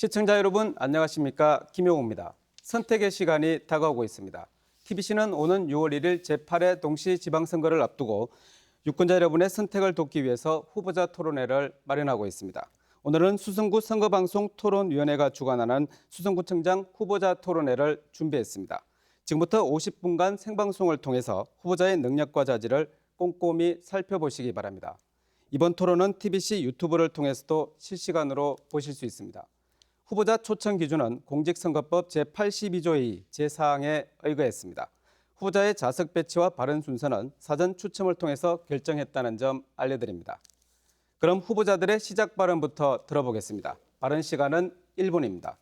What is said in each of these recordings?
시청자 여러분 안녕하십니까? 김용호입니다. 선택의 시간이 다가오고 있습니다. TBC는 오는 6월 1일 제8회 동시지방선거를 앞두고 유권자 여러분의 선택을 돕기 위해서 후보자 토론회를 마련하고 있습니다. 오늘은 수성구 선거방송 토론위원회가 주관하는 수성구청장 후보자 토론회를 준비했습니다. 지금부터 50분간 생방송을 통해서 후보자의 능력과 자질을 꼼꼼히 살펴보시기 바랍니다. 이번 토론은 TBC 유튜브를 통해서도 실시간으로 보실 수 있습니다. 후보자 초청 기준은 공직선거법 제82조 2 제4항에 의거했습니다. 후보자의 좌석 배치와 발언 순서는 사전 추첨을 통해서 결정했다는 점 알려드립니다. 그럼 후보자들의 시작 발언부터 들어보겠습니다. 발언 시간은 1분입니다.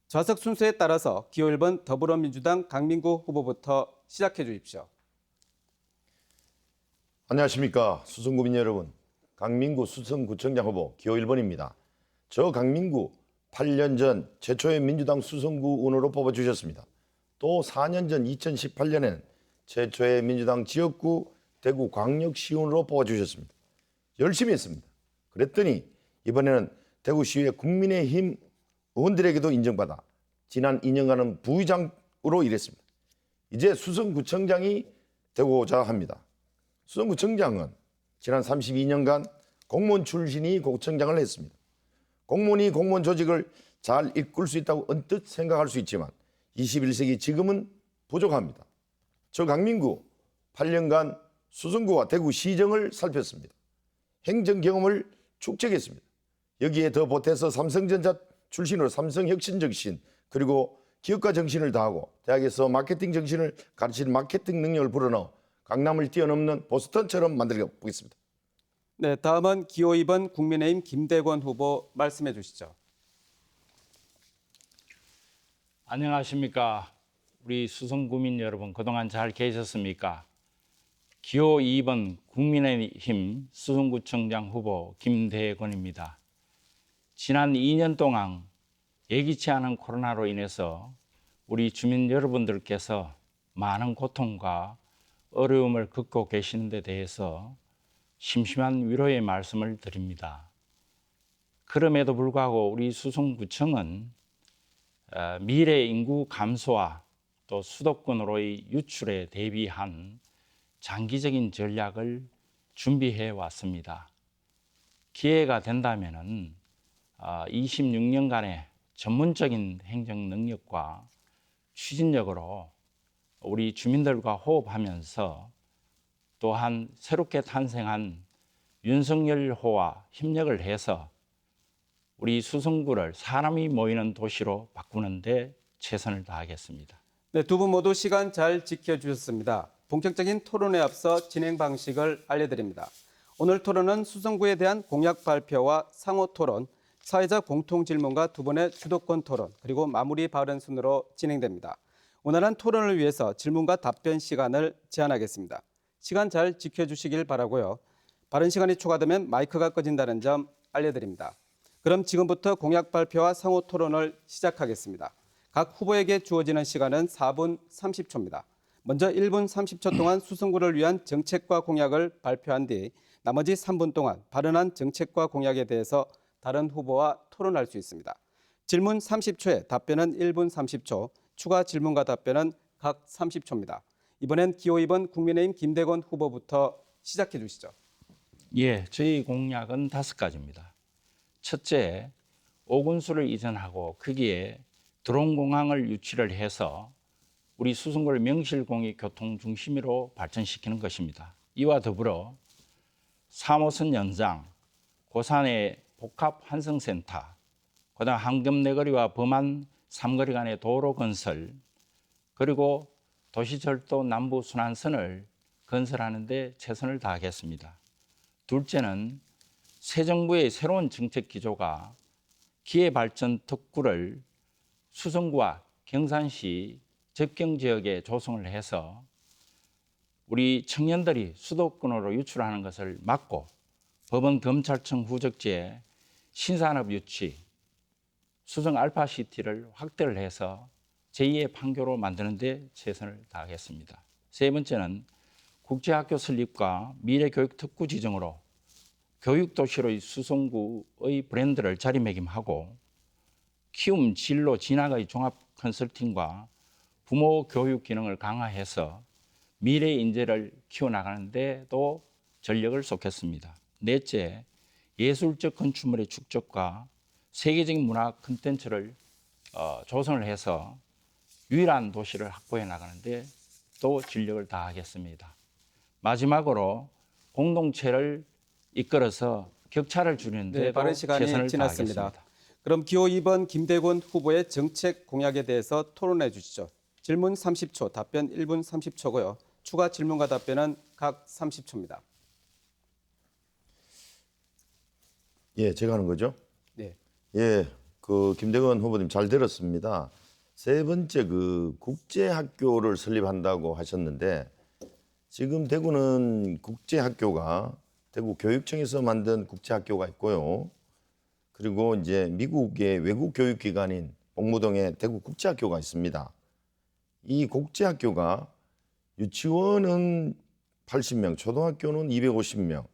좌석 순서에 따라서 기호 1번 더불어민주당 강민구 후보부터 시작해 주십시오. 안녕하십니까 수성구민 여러분. 강민구 수성구청장 후보 기호 1번입니다. 저 강민구 8년 전 최초의 민주당 수성구 의원으로 뽑아주셨습니다. 또 4년 전 2018년에는 최초의 민주당 지역구 대구 광역시의원으로 뽑아주셨습니다. 열심히 했습니다. 그랬더니 이번에는 대구시의 국민의힘 의원들에게도 인정받아 지난 2년간은 부의장으로 일했습니다. 이제 수성구청장이 되고자 합니다. 수성구청장은 지난 32년간 공무원 출신이 구청장을 했습니다. 공무원이 공무원 조직을 잘 이끌 수 있다고 언뜻 생각할 수 있지만 21세기 지금은 부족합니다. 저 강민구 8년간 수성구와 대구시정을 살폈습니다. 행정 경험을 축적했습니다. 여기에 더 보태서 삼성전자 출신으로 삼성혁신 정신 그리고 기업가 정신을 다하고 대학에서 마케팅 정신을 가르치는 마케팅 능력을 불어넣어 강남을 뛰어넘는 보스턴처럼 만들어 보겠습니다. 네, 다음은 기호 2번 국민의힘 김대권 후보 말씀해 주시죠. 안녕하십니까. 우리 수성구민 여러분 그동안 잘 계셨습니까? 기호 2번 국민의힘 수성구청장 후보 김대권입니다. 지난 2년 동안 예기치 않은 코로나로 인해서 우리 주민 여러분들께서 많은 고통과 어려움을 겪고 계시는 데 대해서 심심한 위로의 말씀을 드립니다. 그럼에도 불구하고 우리 수성구청은 미래 인구 감소와 또 수도권으로의 유출에 대비한 장기적인 전략을 준비해 왔습니다. 기회가 된다면은 26년간의 전문적인 행정 능력과 추진력으로 우리 주민들과 호흡하면서 또한 새롭게 탄생한 윤석열호와 협력을 해서 우리 수성구를 사람이 모이는 도시로 바꾸는 데 최선을 다하겠습니다. 네, 두 분 모두 시간 잘 지켜주셨습니다. 본격적인 토론에 앞서 진행 방식을 알려드립니다. 오늘 토론은 수성구에 대한 공약 발표와 상호 토론, 사회자 공통 질문과 두 분의 주도권 토론, 그리고 마무리 발언 순으로 진행됩니다. 원활한 토론을 위해서 질문과 답변 시간을 제한하겠습니다. 시간 잘 지켜주시길 바라고요. 발언 시간이 초과되면 마이크가 꺼진다는 점 알려드립니다. 그럼 지금부터 공약 발표와 상호 토론을 시작하겠습니다. 각 후보에게 주어지는 시간은 4분 30초입니다. 먼저 1분 30초 동안 수성구를 위한 정책과 공약을 발표한 뒤 나머지 3분 동안 발언한 정책과 공약에 대해서 다른 후보와 토론할 수 있습니다. 질문 30초에 답변은 1분 30초, 추가 질문과 답변은 각 30초입니다. 이번엔 기호 2번 국민의힘 김대권 후보부터 시작해 주시죠. 예, 저희 공약은 5가지입니다. 첫째, 오군수를 이전하고 거기에 드론공항을 유치를 해서 우리 수성구를 명실공히 교통 중심으로 발전시키는 것입니다. 이와 더불어 3호선 연장, 고산의 복합 환승센터, 그다음 황금내거리와 범안 삼거리 간의 도로 건설, 그리고 도시철도 남부순환선을 건설하는 데 최선을 다하겠습니다. 둘째는 새 정부의 새로운 정책 기조가 기회발전 특구를 수성구와 경산시 접경지역에 조성을 해서 우리 청년들이 수도권으로 유출하는 것을 막고 법원 검찰청 후적지에 신산업 유치, 수성 알파시티를 확대를 해서 제2의 판교로 만드는 데 최선을 다하겠습니다. 세 번째는 국제학교 설립과 미래교육 특구 지정으로 교육도시로의 수성구의 브랜드를 자리매김하고 키움 진로 진학의 종합 컨설팅과 부모 교육 기능을 강화해서 미래 인재를 키워나가는 데도 전력을 쏟겠습니다. 넷째, 예술적 건축물의 축적과 세계적인 문화 콘텐츠를 조성을 해서 유일한 도시를 확보해 나가는 데 또 진력을 다하겠습니다. 마지막으로 공동체를 이끌어서 격차를 줄이는 네, 데도 빠른 시간이 최선을 지났습니다. 다하겠습니다. 그럼 기호 2번 김대곤 후보의 정책 공약에 대해서 토론해 주시죠. 질문 30초, 답변 1분 30초고요. 추가 질문과 답변은 각 30초입니다. 예, 제가 하는 거죠? 네. 예, 그 김대건 후보님 잘 들었습니다. 세 번째 그 국제학교를 설립한다고 하셨는데 지금 대구는 국제학교가 대구 교육청에서 만든 국제학교가 있고요. 그리고 이제 미국의 외국 교육기관인 복무동에 대구 국제학교가 있습니다. 이 국제학교가 유치원은 80명, 초등학교는 250명,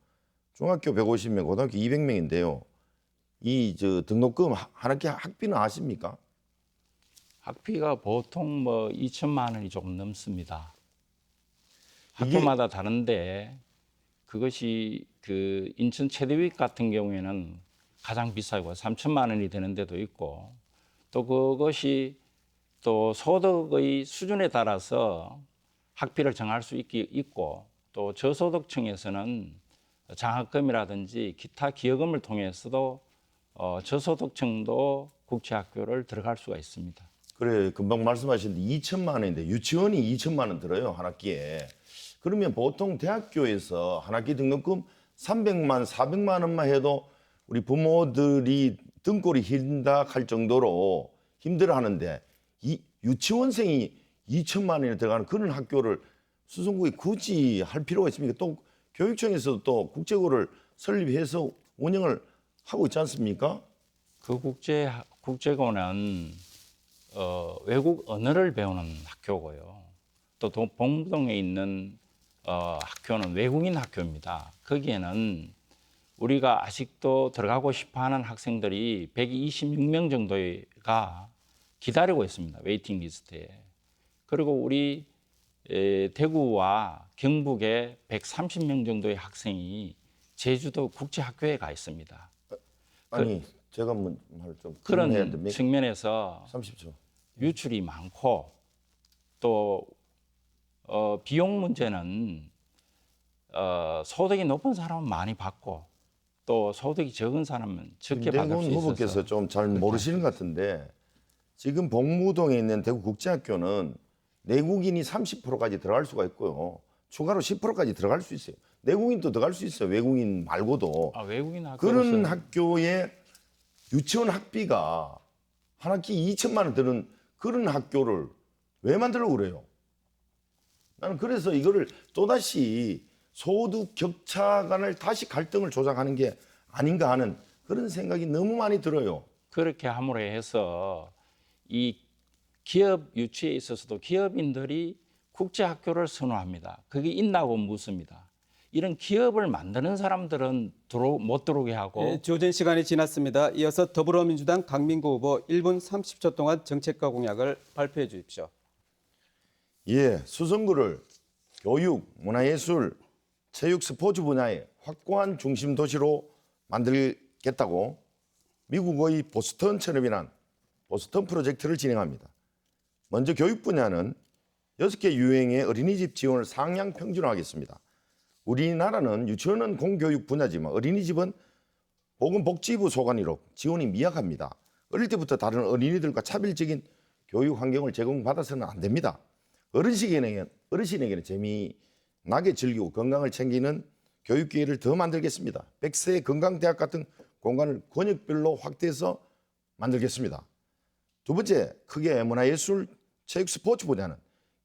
중학교 150명, 고등학교 200명인데요. 이 등록금 한 학기 학비는 아십니까? 학비가 보통 2천만 원이 조금 넘습니다. 이게- 학교마다 다른데 그것이 그 인천 체대위익 같은 경우에는 가장 비싸고 3천만 원이 되는 데도 있고 또 그것이 또 소득의 수준에 따라서 학비를 정할 수 있고 또 저소득층에서는 장학금이라든지 기타 기여금을 통해서도 저소득층도 국제학교를 들어갈 수가 있습니다. 그래, 금방 말씀하셨는데 2천만 원인데 유치원이 2천만 원 들어요, 한 학기에. 그러면 보통 대학교에서 한 학기 등록금 300만, 400만 원만 해도 우리 부모들이 등골이 흰다 할 정도로 힘들어하는데 이 유치원생이 2천만 원이 들어가는 그런 학교를 수성구에 굳이 할 필요가 있습니까? 또 교육청에서도 또 국제고를 설립해서 운영을 하고 있지 않습니까? 그 국제고는 외국 언어를 배우는 학교고요. 또 복무동에 있는 학교는 외국인 학교입니다. 거기에는 우리가 아직도 들어가고 싶어하는 학생들이 126명 정도가 기다리고 있습니다. 웨이팅 리스트에. 그리고 우리 대구와 경북에 130명 정도의 학생이 제주도 국제학교에 가 있습니다. 아니, 제가 말좀 그런 해야 됩니까? 측면에서 30초. 유출이 많고 또 비용 문제는 소득이 높은 사람은 많이 받고 또 소득이 적은 사람은 적게 받을 김대곤 수 있어서 후보께서 좀 잘 모르시는 것 같은데 지금 복무동에 있는 대구국제학교는 내국인이 30%까지 들어갈 수가 있고요. 추가로 10%까지 들어갈 수 있어요. 내국인도 들어갈 수 있어요. 외국인 말고도. 외국인 그런 학교에서 학교에 유치원 학비가 한 학기 2천만 원 드는 그런 학교를 왜 만들려고 그래요? 나는 그래서 이거를 또다시 소득 격차 간을 다시 갈등을 조장하는 게 아닌가 하는 그런 생각이 너무 많이 들어요. 그렇게 함으로 해서 이 기업 유치에 있어서도 기업인들이 국제학교를 선호합니다. 그게 있나고 묻습니다. 이런 기업을 만드는 사람들은 못 들어오게 하고 네, 주어진 시간이 지났습니다. 이어서 더불어민주당 강민구 후보 1분 30초 동안 정책과 공약을 발표해 주십시오. 예, 수성구를 교육, 문화예술, 체육, 스포츠 분야의 확고한 중심 도시로 만들겠다고 미국의 보스턴처럼이란 보스턴 프로젝트를 진행합니다. 먼저 교육 분야는 6개 유형의 어린이집 지원을 상향 평준화하겠습니다. 우리나라는 유치원은 공교육 분야지만 어린이집은 보건복지부 소관이로 지원이 미약합니다. 어릴 때부터 다른 어린이들과 차별적인 교육 환경을 제공받아서는 안 됩니다. 어르신에게는 재미나게 즐기고 건강을 챙기는 교육 기회를 더 만들겠습니다. 100세 건강대학 같은 공간을 권역별로 확대해서 만들겠습니다. 두 번째, 크게 문화예술, 체육, 스포츠 분야는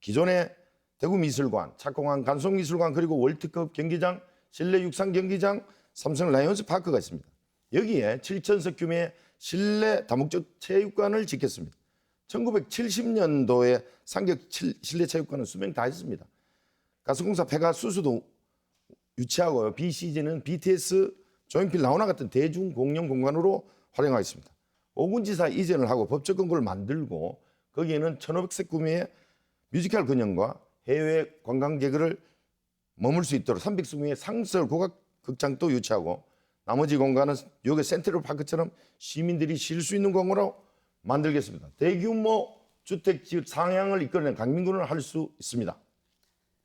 기존의 대구미술관, 착공한 간송미술관 그리고 월드컵 경기장, 실내 육상 경기장, 삼성 라이온스 파크가 있습니다. 여기에 7천석 규모의 실내 다목적 체육관을 짓겠습니다. 1970년도에 상격 실내 체육관은 수명 다 했습니다. 가스공사 페가수스도 유치하고요. 비시즌은 BTS, 조용필 라우나 같은 대중 공영 공간으로 활용하겠습니다. 오군지사 이전을 하고 법적 근거를 만들고 거기에는 1,500세 뮤지컬 근영과 해외 관광객을 머물 수 있도록 300세 상설 국악 극장도 유치하고 나머지 공간은 여기 센트럴 파크처럼 시민들이 쉴 수 있는 공간으로 만들겠습니다. 대규모 주택 지역 상향을 이끌어낸 강민구는 할 수 있습니다.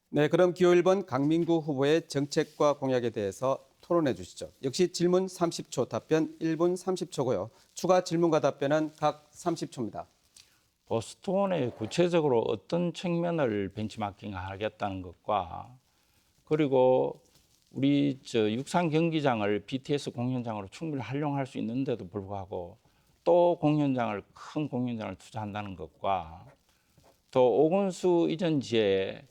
네, 그럼 기호 1번 강민구 후보의 정책과 공약에 대해서 토론해 주시죠. 역시 질문 30초, 답변 1분 30초고요. 추가 질문과 답변은 각 30초입니다. 보스톤에 구체적으로 어떤 측면을 벤치마킹하겠다는 것과 그리고 우리 육상 경기장을 BTS 공연장으로 충분히 활용할 수 있는데도 불구하고 또 큰 공연장을 투자한다는 것과 또 오건수 이전지에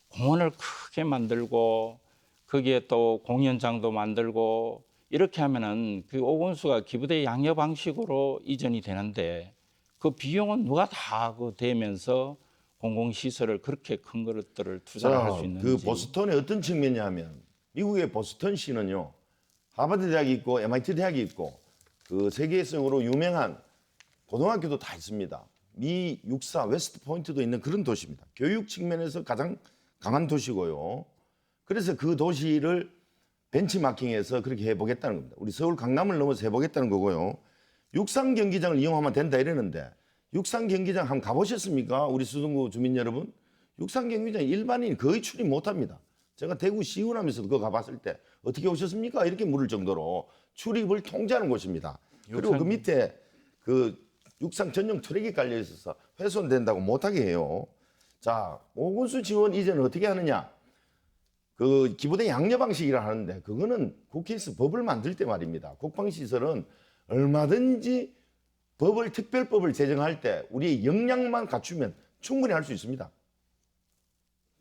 공원을 크게 만들고 거기에 또 공연장도 만들고 이렇게 하면은 그 오건수가 기부대 양여 방식으로 이전이 되는데 그 비용은 누가 다 대면서 공공시설을 그렇게 큰 것들을 투자를 할 수 있는지. 그 보스턴의 어떤 측면이냐면 미국의 보스턴시는요. 하버드 대학이 있고 MIT 대학이 있고 그 세계성으로 유명한 고등학교도 다 있습니다. 미 육사 웨스트 포인트도 있는 그런 도시입니다. 교육 측면에서 가장 강한 도시고요. 그래서 그 도시를 벤치마킹해서 그렇게 해보겠다는 겁니다. 우리 서울 강남을 넘어서 해보겠다는 거고요. 육상 경기장을 이용하면 된다 이러는데 육상 경기장 한번 가보셨습니까? 우리 수성구 주민 여러분. 육상 경기장 일반인이 거의 출입 못합니다. 제가 대구 시운하면서도 그거 가봤을 때 어떻게 오셨습니까? 이렇게 물을 정도로 출입을 통제하는 곳입니다. 그리고 그 밑에 그 육상 전용 트랙이 깔려 있어서 훼손된다고 못하게 해요. 자, 오군수 지원 이전은 어떻게 하느냐? 그 기부대 양려 방식이라 하는데 그거는 국회에서 법을 만들 때 말입니다. 국방시설은 얼마든지 특별법을 제정할 때 우리의 역량만 갖추면 충분히 할 수 있습니다.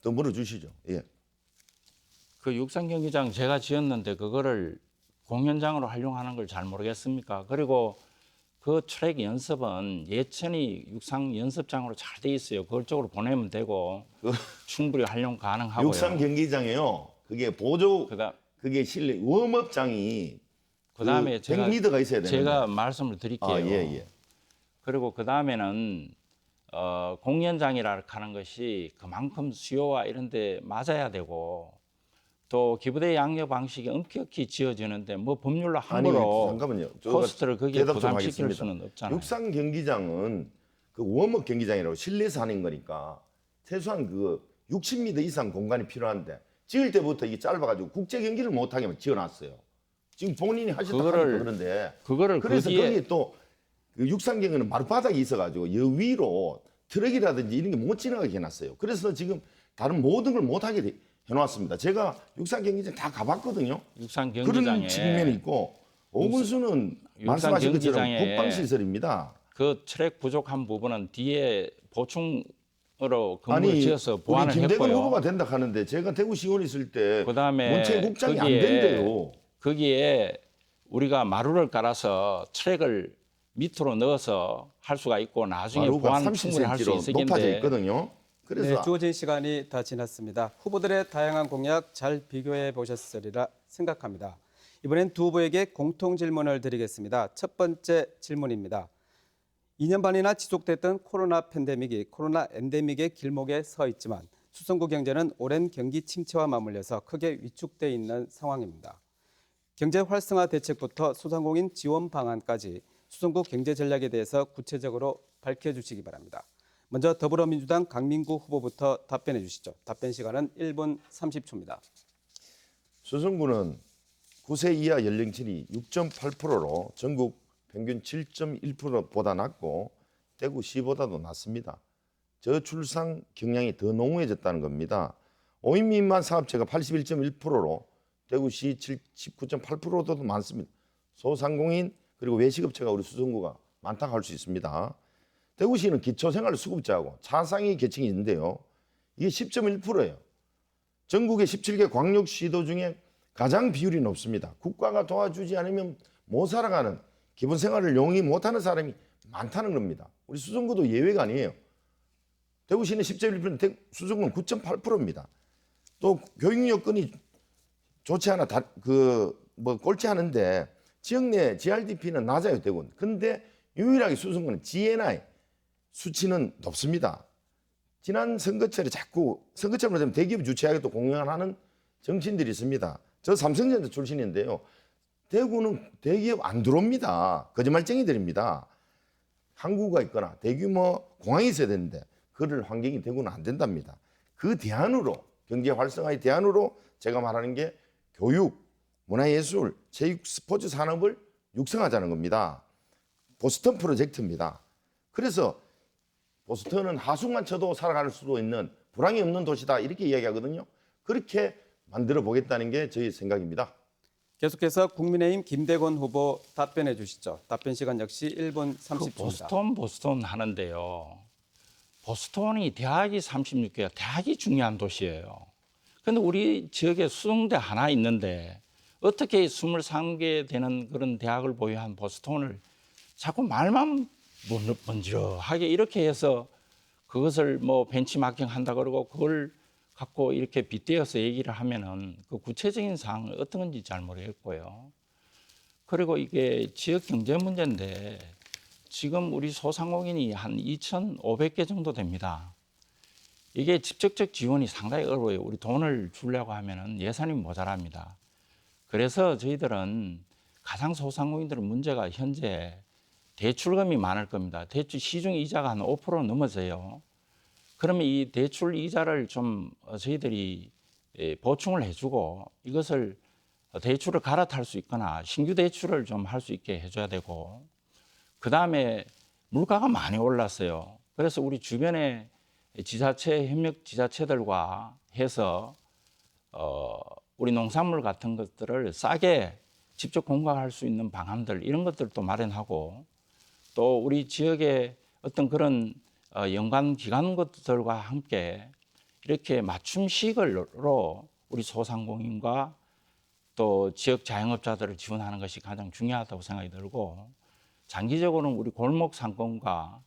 더 물어주시죠. 예. 그 육상 경기장 제가 지었는데 그거를 공연장으로 활용하는 걸 잘 모르겠습니까? 그리고 그 트랙 연습은 예천이 육상 연습장으로 잘 돼 있어요. 그걸 쪽으로 보내면 되고 충분히 활용 가능하고요. 육상 경기장에요. 그게 그게 실내 웜업장이 그다음에 100m가 있어야 되는데. 제가 말씀을 드릴게요. 예. 그리고 그다음에는 공연장이라 하는 것이 그만큼 수요와 이런 데 맞아야 되고 또 기부대 양여 방식이 엄격히 지어지는데 뭐 법률로 함부로 잠깐만요. 코스트를 거기에 대답 좀 부담시킬 하겠습니다. 수는 없잖아요. 육상 경기장은 그 웜업 경기장이라고 실내에서 하는 거니까 최소한 그 60m 이상 공간이 필요한데 지을 때부터 이게 짧아가지고 국제 경기를 못하게 지어놨어요. 지금 본인이 하셨다고 그러는데 그래서 거기 또 그 육상 경기는 마룻바닥이 있어가지고 여 위로 트럭이라든지 이런 게 못 지나가게 해놨어요. 그래서 지금 다른 모든 걸 못하게 해놨습니다. 제가 육상 경기장 다 가봤거든요. 육상 경기장에 그런 측면이 있고 오군수는 말씀하신 것처럼 국방시설입니다. 그 트랙 부족한 부분은 뒤에 보충으로 건물을 지어서 우리 보완을 김대건 했고요. 후보가 된다 하는데 제가 대구시의원 있을 때 그다음에 문체국장이 안 된대요. 거기에 우리가 마루를 깔아서 트랙을 밑으로 넣어서 할 수가 있고 나중에 보완 충분히 할 수 30cm 높아져 있는데 있거든요. 그래서 네, 주어진 시간이 다 지났습니다. 후보들의 다양한 공약 잘 비교해 보셨으리라 생각합니다. 이번엔 두 후보에게 공통 질문을 드리겠습니다. 첫 번째 질문입니다. 2년 반이나 지속됐던 코로나 엔데믹의 길목에 서 있지만 수성구 경제는 오랜 경기 침체와 맞물려서 크게 위축돼 있는 상황입니다. 경제 활성화 대책부터 소상공인 지원 방안까지 수성구 경제 전략에 대해서 구체적으로 밝혀주시기 바랍니다. 먼저 더불어민주당 강민구 후보부터 답변해 주시죠. 답변 시간은 1분 30초입니다. 수성구는 9세 이하 연령층이 6.8%로 전국 평균 7.1%보다 낮고 대구시보다도 낮습니다. 저출산 경향이 더 농후해졌다는 겁니다. 5인 미만 사업체가 81.1%로 대구시 19.8%도 많습니다. 소상공인 그리고 외식업체가 우리 수성구가 많다고 할 수 있습니다. 대구시는 기초생활수급자하고 차상위 계층이 있는데요. 이게 10.1%예요. 전국의 17개 광역시도 중에 가장 비율이 높습니다. 국가가 도와주지 않으면 못 살아가는 기본생활을 용이 못하는 사람이 많다는 겁니다. 우리 수성구도 예외가 아니에요. 대구시는 10.1%, 수성구는 9.8%입니다. 또 교육 여건이 좋지 않아 꼴찌 하는데 지역 내 GRDP는 낮아요, 대구는. 그런데 유일하게 수성구는 GNI 수치는 높습니다. 지난 선거철에 자꾸 선거철만 되면 대기업 주최하게 또 공연하는 정치인들이 있습니다. 저 삼성전자 출신인데요. 대구는 대기업 안 들어옵니다. 거짓말쟁이들입니다. 항구가 있거나 대규모 공항이 있어야 되는데 그럴 환경이 대구는 안 된답니다. 그 대안으로 경제 활성화의 대안으로 제가 말하는 게 교육, 문화예술, 체육, 스포츠 산업을 육성하자는 겁니다. 보스턴 프로젝트입니다. 그래서 보스턴은 하수만 쳐도 살아갈 수도 있는 불황이 없는 도시다 이렇게 이야기하거든요. 그렇게 만들어 보겠다는 게 저희 생각입니다. 계속해서 국민의힘 김대건 후보 답변해 주시죠. 답변 시간 역시 1분 그 30초입니다. 보스턴 하는데요. 보스턴이 대학이 36개가 대학이 중요한 도시예요. 근데 우리 지역에 수성대 하나 있는데 어떻게 23개 되는 그런 대학을 보유한 보스턴을 자꾸 말만 번지르하게 이렇게 해서 그것을 뭐 벤치마킹 한다 그러고 그걸 갖고 이렇게 빗대어서 얘기를 하면은 그 구체적인 사항은 어떤 건지 잘 모르겠고요. 그리고 이게 지역 경제 문제인데 지금 우리 소상공인이 한 2,500개 정도 됩니다. 이게 직접적 지원이 상당히 어려워요. 우리 돈을 주려고 하면은 예산이 모자랍니다. 그래서 저희들은 가장 소상공인들의 문제가 현재 대출금이 많을 겁니다. 대출 시중 이자가 한 5% 넘어져요. 그러면 이 대출 이자를 좀 저희들이 보충을 해주고 이것을 대출을 갈아탈 수 있거나 신규 대출을 좀 할 수 있게 해줘야 되고 그 다음에 물가가 많이 올랐어요. 그래서 우리 주변에 지자체 협력 지자체들과 해서 우리 농산물 같은 것들을 싸게 직접 공급할 수 있는 방안들 이런 것들도 마련하고 또 우리 지역의 어떤 그런 연관 기관 것들과 함께 이렇게 맞춤식으로 우리 소상공인과 또 지역 자영업자들을 지원하는 것이 가장 중요하다고 생각이 들고 장기적으로는 우리 골목 상권과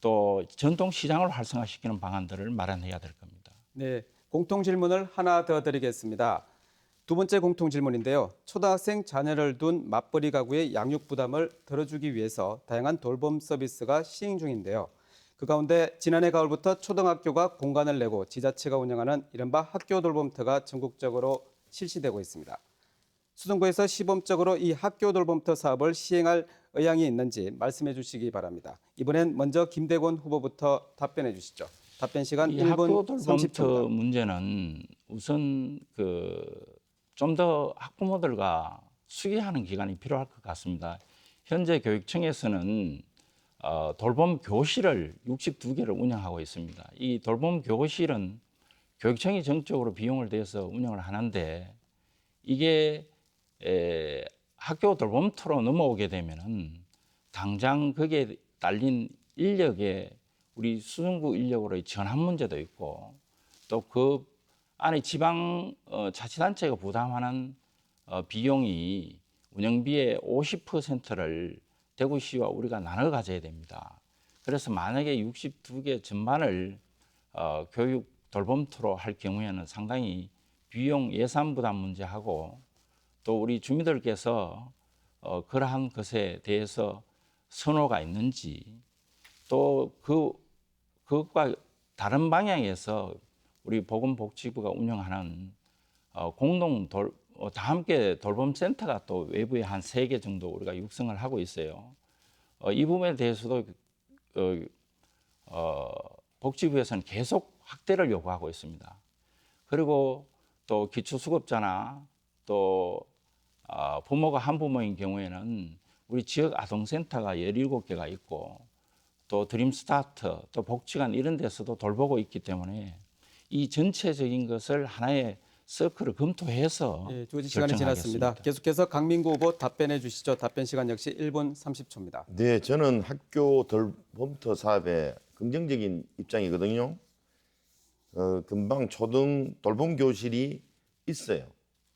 또 전통 시장을 활성화시키는 방안들을 마련해야 될 겁니다. 네, 공통 질문을 하나 더 드리겠습니다. 두 번째 공통 질문인데요. 초등학생 자녀를 둔 맞벌이 가구의 양육 부담을 덜어주기 위해서 다양한 돌봄 서비스가 시행 중인데요. 그 가운데 지난해 가을부터 초등학교가 공간을 내고 지자체가 운영하는 이른바 학교 돌봄터가 전국적으로 실시되고 있습니다. 수성구에서 시범적으로 이 학교 돌봄터 사업을 시행할 의향이 있는지 말씀해 주시기 바랍니다. 이번엔 먼저 김대건 후보부터 답변해 주시죠. 답변 시간 이 1분 학교 돌봄터 30초입니다. 문제는 우선 좀 더 학부모들과 수기하는 기간이 필요할 것 같습니다. 현재 교육청에서는 돌봄 교실을 62개를 운영하고 있습니다. 이 돌봄 교실은 교육청이 정적으로 비용을 대서 운영을 하는데 이게 학교 돌봄터로 넘어오게 되면은 당장 거기에 딸린 인력에 우리 수성구 인력으로의 전환 문제도 있고 또 그 안에 지방 자치단체가 부담하는 비용이 운영비의 50%를 대구시와 우리가 나눠 가져야 됩니다. 그래서 만약에 62개 전반을 교육 돌봄터로 할 경우에는 상당히 비용 예산 부담 문제하고 또 우리 주민들께서 그러한 것에 대해서 선호가 있는지 또 그것과 다른 방향에서 우리 보건복지부가 운영하는 다 함께 돌봄센터가 또 외부에 한 3개 정도 우리가 육성을 하고 있어요. 이 부분에 대해서도 복지부에서는 계속 확대를 요구하고 있습니다. 그리고 또 기초수급자나 또 부모가 한부모인 경우에는 우리 지역 아동센터가 17개가 있고 또 드림스타트, 또 복지관 이런 데서도 돌보고 있기 때문에 이 전체적인 것을 하나의 서클을 검토해서 예, 주어진 시간이 지났습니다. 계속해서 강민구 후보 답변해 주시죠. 답변 시간 역시 1분 30초입니다. 네, 저는 학교 돌봄터 사업에 긍정적인 입장이거든요. 금방 초등 돌봄 교실이 있어요.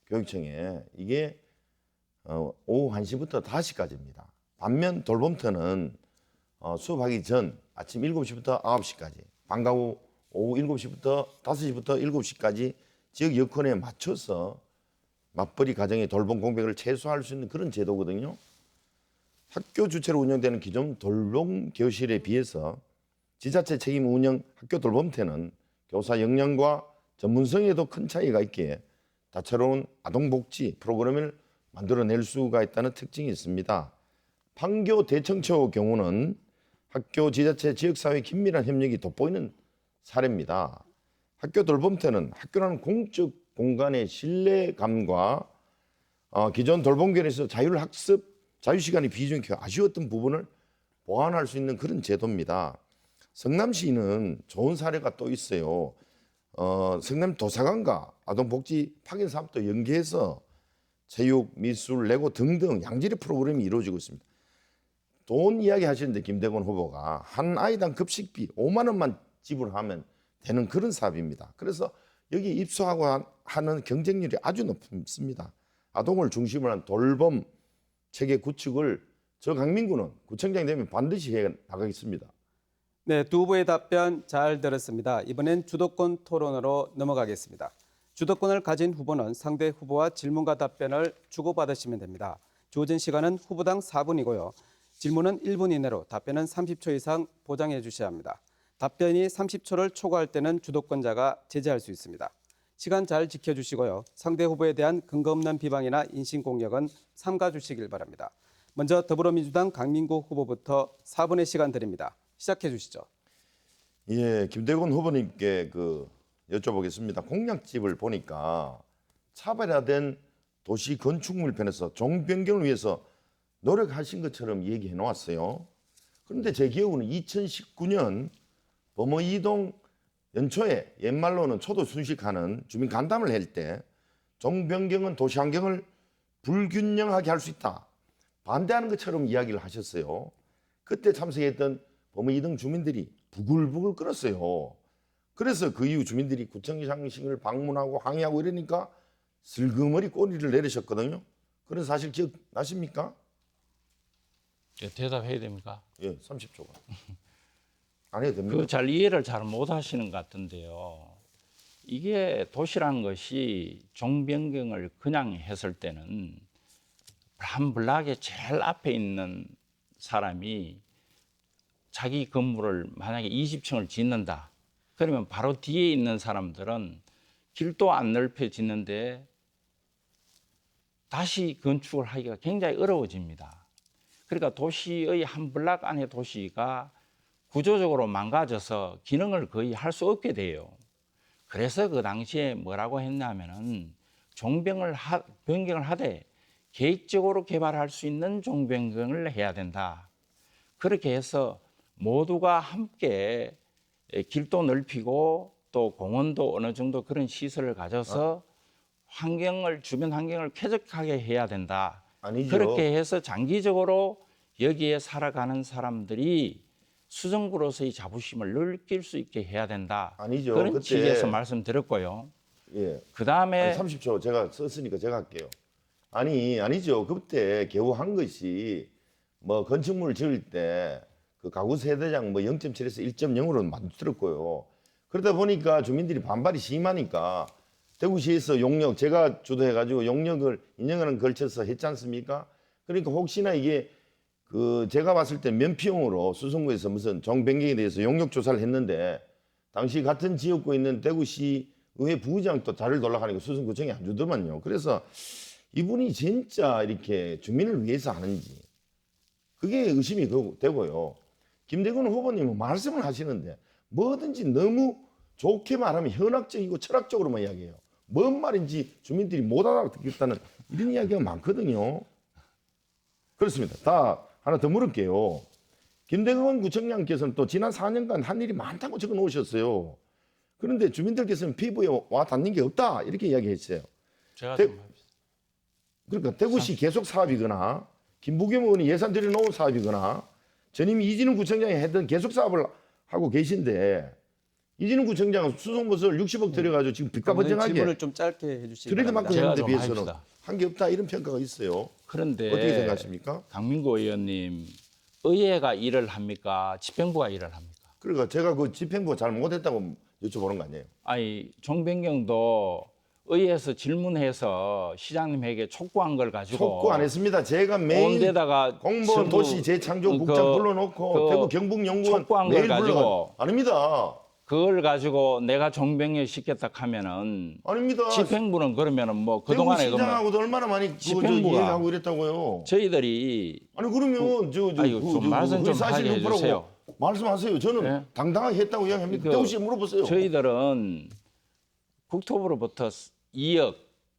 교육청에. 이게 오후 1시부터 5시까지입니다. 반면 돌봄터는 수업하기 전 아침 7시부터 9시까지, 방과 후 오후 7시부터 5시부터 7시까지 지역 여건에 맞춰서 맞벌이 가정의 돌봄 공백을 최소화할 수 있는 그런 제도거든요. 학교 주체로 운영되는 기존 돌봄 교실에 비해서 지자체 책임 운영 학교 돌봄팀은 교사 역량과 전문성에도 큰 차이가 있기에 다채로운 아동복지 프로그램을 만들어낼 수가 있다는 특징이 있습니다. 판교 대청초 경우는 학교 지자체 지역사회 긴밀한 협력이 돋보이는 사례입니다. 학교 돌봄팀은 학교라는 공적 공간의 신뢰감과 기존 돌봄견에서 자율학습, 자유시간의 비중이 아쉬웠던 부분을 보완할 수 있는 그런 제도입니다. 성남시는 좋은 사례가 또 있어요. 성남 도서관과 아동복지 파견 사업도 연계해서 체육, 미술, 레고 등등 양질의 프로그램이 이루어지고 있습니다. 돈 이야기 하시는데 김대건 후보가 한 아이당 급식비 5만 원만 지불하면 되는 그런 사업입니다. 그래서 여기 입소하고 하는 경쟁률이 아주 높습니다. 아동을 중심으로 한 돌봄 체계 구축을 저 강민구는 구청장이 되면 반드시 해 나가겠습니다. 네, 두 후보의 답변 잘 들었습니다. 이번엔 주도권 토론으로 넘어가겠습니다. 주도권을 가진 후보는 상대 후보와 질문과 답변을 주고받으시면 됩니다. 주어진 시간은 후보당 4분이고요. 질문은 1분 이내로, 답변은 30초 이상 보장해 주셔야 합니다. 답변이 30초를 초과할 때는 주도권자가 제지할 수 있습니다. 시간 잘 지켜주시고요. 상대 후보에 대한 근거 없는 비방이나 인신공격은 삼가 주시길 바랍니다. 먼저 더불어민주당 강민구 후보부터 4분의 시간 드립니다. 시작해 주시죠. 예, 김대건 후보님께 여쭤보겠습니다. 공약집을 보니까 차별화된 도시 건축물 편에서 종변경을 위해서 노력하신 것처럼 얘기해 놓았어요. 그런데 제 기억으로는 2019년 범어이동 연초에 옛말로는 초도 순식하는 주민 간담을 할 때 종변경은 도시 환경을 불균형하게 할 수 있다. 반대하는 것처럼 이야기를 하셨어요. 그때 참석했던 범어이동 주민들이 부글부글 끓었어요. 그래서 그 이후 주민들이 구청장실을 방문하고 항의하고 이러니까 슬그머니 꼬리를 내리셨거든요. 그런 사실 기억나십니까? 예, 대답해야 됩니까? 예, 30초가. 안 해도 됩니다. 그 잘 이해를 잘 못하시는 것 같은데요. 이게 도시란 것이 종변경을 그냥 했을 때는 불안불나게 제일 앞에 있는 사람이 자기 건물을 만약에 20층을 짓는다. 그러면 바로 뒤에 있는 사람들은 길도 안 넓혀 짓는데 다시 건축을 하기가 굉장히 어려워집니다. 그러니까 도시의 한 블락 안의 도시가 구조적으로 망가져서 기능을 거의 할 수 없게 돼요. 그래서 그 당시에 뭐라고 했냐면은 변경을 하되 계획적으로 개발할 수 있는 종변경을 해야 된다. 그렇게 해서 모두가 함께 길도 넓히고 또 공원도 어느 정도 그런 시설을 가져서 주변 환경을 쾌적하게 해야 된다. 아니죠. 그렇게 해서 장기적으로 여기에 살아가는 사람들이 수성구로서의 자부심을 느낄 수 있게 해야 된다. 아니죠. 그런 그때- 취지에서 말씀드렸고요. 예. 그다음에 30초 제가 썼으니까 제가 할게요. 아니죠. 그때 겨우 한 것이 뭐 건축물을 지을 때 그 가구 세대장 뭐 0.7에서 1.0으로 만들었고요. 그러다 보니까 주민들이 반발이 심하니까 대구시에서 용역 제가 주도해가지고 용역을 2년간 걸쳐서 했지 않습니까? 그러니까 혹시나 이게 제가 봤을 때 면피용으로 수성구에서 무슨 종변경에 대해서 용역 조사를 했는데 당시 같은 지역구에 있는 대구시 의회 부의장 또 자리를 돌아가니까 수성구청이 안 주더만요. 그래서 이분이 진짜 이렇게 주민을 위해서 하는지 그게 의심이 되고요. 김대건 후보님은 말씀을 하시는데 뭐든지 너무 좋게 말하면 현학적이고 철학적으로만 이야기해요. 뭔 말인지 주민들이 못 알아듣겠다는 이런 이야기가 많거든요. 그렇습니다. 다 하나 더 물을게요. 김대건 구청장께서는 또 지난 4년간 한 일이 많다고 적어 놓으셨어요. 그런데 주민들께서는 피부에 와 닿는 게 없다 이렇게 이야기했어요. 제가 대- 좀 합시다. 그러니까 대구시 계속 사업이거나 김부겸 의원이 예산 들여놓은 사업이거나 전임 이진우 구청장이 했던 계속 사업을 하고 계신데 이진우 구청장은 수송것을 60억 들여가지고 지금 빚과 번쟁하게 질문을 좀 짧게 해주시기 트레이드마크 바랍니다. 제가 했는데 좀 비해서는 합시다. 한 게 없다 이런 평가가 있어요. 그런데 어떻게 생각하십니까? 강민구 의원님, 의회가 일을 합니까? 집행부가 일을 합니까? 그러니까 제가 그 집행부 잘 못했다고 여쭤보는 거 아니에요? 아니 종변경도 의회에서 질문해서 시장님에게 촉구한 걸 가지고 촉구 안 했습니다. 제가 매일 온데다가 공무원 전부 도시 재창조 국장 불러놓고 대구 경북연구원 촉구한 걸 매일 가지고 불러가 아닙니다. 그걸 가지고 내가 종병에 시켰다 하면은 아닙니다. 집행부는 그러면은 뭐 대구 그동안에 그러면 시장하고도 얼마나 많이 그거 저 집행부가 이해하고 이랬다고요. 저희들이 아니 그러면 아이고, 좀 말씀 좀 하게 해주세요. 말씀하세요. 저는 네? 당당하게 했다고 이야기합니다. 대구시에 물어보세요. 저희들은 국토부로부터 2억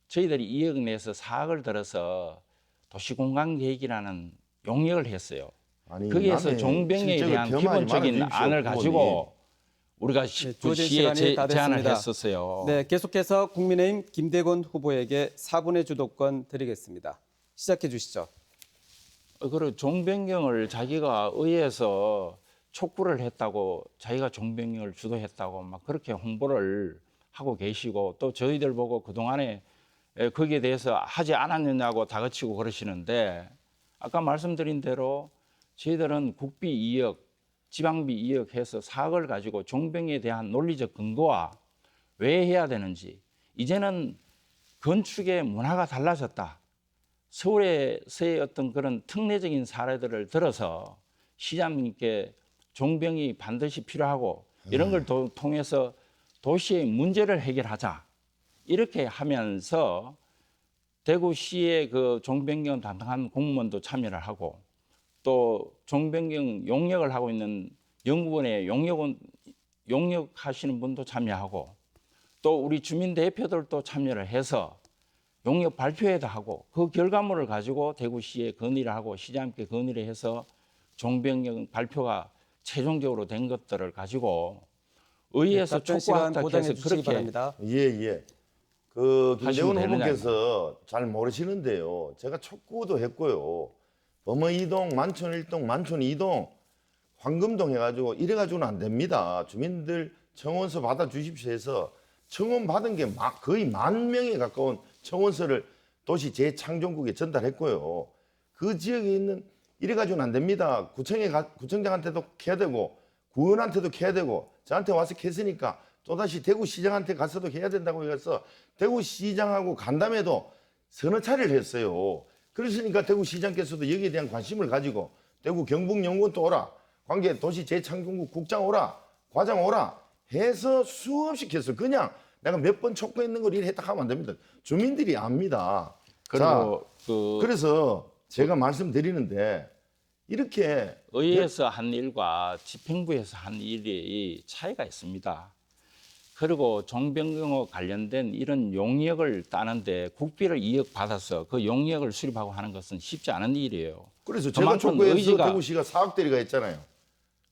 저희들이 2억 내에서 4억을 들어서 도시공간계획이라는 용역을 했어요. 아니, 거기에서 남의 종병에 실적을 대한 겸하지 기본적인 말아주십시오, 안을 후보님. 가지고 우리가 그 주어진 시에 시간이 다 제안을 됐습니다. 했었어요. 네, 계속해서 국민의힘 김대곤 후보에게 4분의 주도권 드리겠습니다. 시작해 주시죠. 그리고 종변경을 자기가 의회에서 촉구를 했다고 자기가 종변경을 주도했다고 막 그렇게 홍보를 하고 계시고 또 저희들 보고 그동안에 거기에 대해서 하지 않았느냐고 다그치고 그러시는데 아까 말씀드린 대로 저희들은 국비 2억, 지방비 2억 해서 4억을 가지고 종병에 대한 논리적 근거와 왜 해야 되는지 이제는 건축의 문화가 달라졌다. 서울에서의 어떤 그런 특례적인 사례들을 들어서 시장님께 종병이 반드시 필요하고 이런 걸 통해서 도시의 문제를 해결하자. 이렇게 하면서 대구시의 그 종변경 담당한 공무원도 참여를 하고 또 종변경 용역을 하고 있는 연구원의 용역하시는 분도 참여하고 또 우리 주민 대표들도 참여를 해서 용역 발표회도 하고 그 결과물을 가지고 대구시에 건의를 하고 시장님께 건의를 해서 종변경 발표가 최종적으로 된 것들을 가지고 의회에서 답변 시간 촉구한다 보장해 해서 주시기 그렇게 바랍니다. 예. 그 김대곤 하시면 후보께서 잘 모르시는데요. 제가 촉구도 했고요. 범어 2동, 만촌 1동, 만촌 2동, 황금동 해가지고 이래가지고는 안 됩니다. 주민들 청원서 받아주십시오 해서 청원 받은 게 거의 10,000명에 가까운 청원서를 도시 재창조국에 전달했고요. 그 지역에 있는 이래가지고는 안 됩니다. 구청장한테도 캐야 되고 구원한테도 캐야 되고 저한테 와서 캐으니까 또다시 대구시장한테 가서도 해야 된다고 해서 대구시장하고 간담회도 서너 차례를 했어요. 그러시니까 대구시장께서도 여기에 대한 관심을 가지고 대구 경북연구원 또 오라, 관계 도시 재창조국 국장 오라, 과장 오라 해서 수없이 했어요. 그냥 내가 몇 번 촉구했는 걸 이래 했다 하면 안 됩니다. 주민들이 압니다. 그리고 그래서 제가 말씀드리는데 이렇게 의회에서 한 일과 집행부에서 한 일이 차이가 있습니다. 그리고 종변경과 관련된 이런 용역을 따는데 국비를 2억 받아서 그 용역을 수립하고 하는 것은 쉽지 않은 일이에요. 그래서 제가 그만큼 촉구해서 대구시가 사학대리가 했잖아요.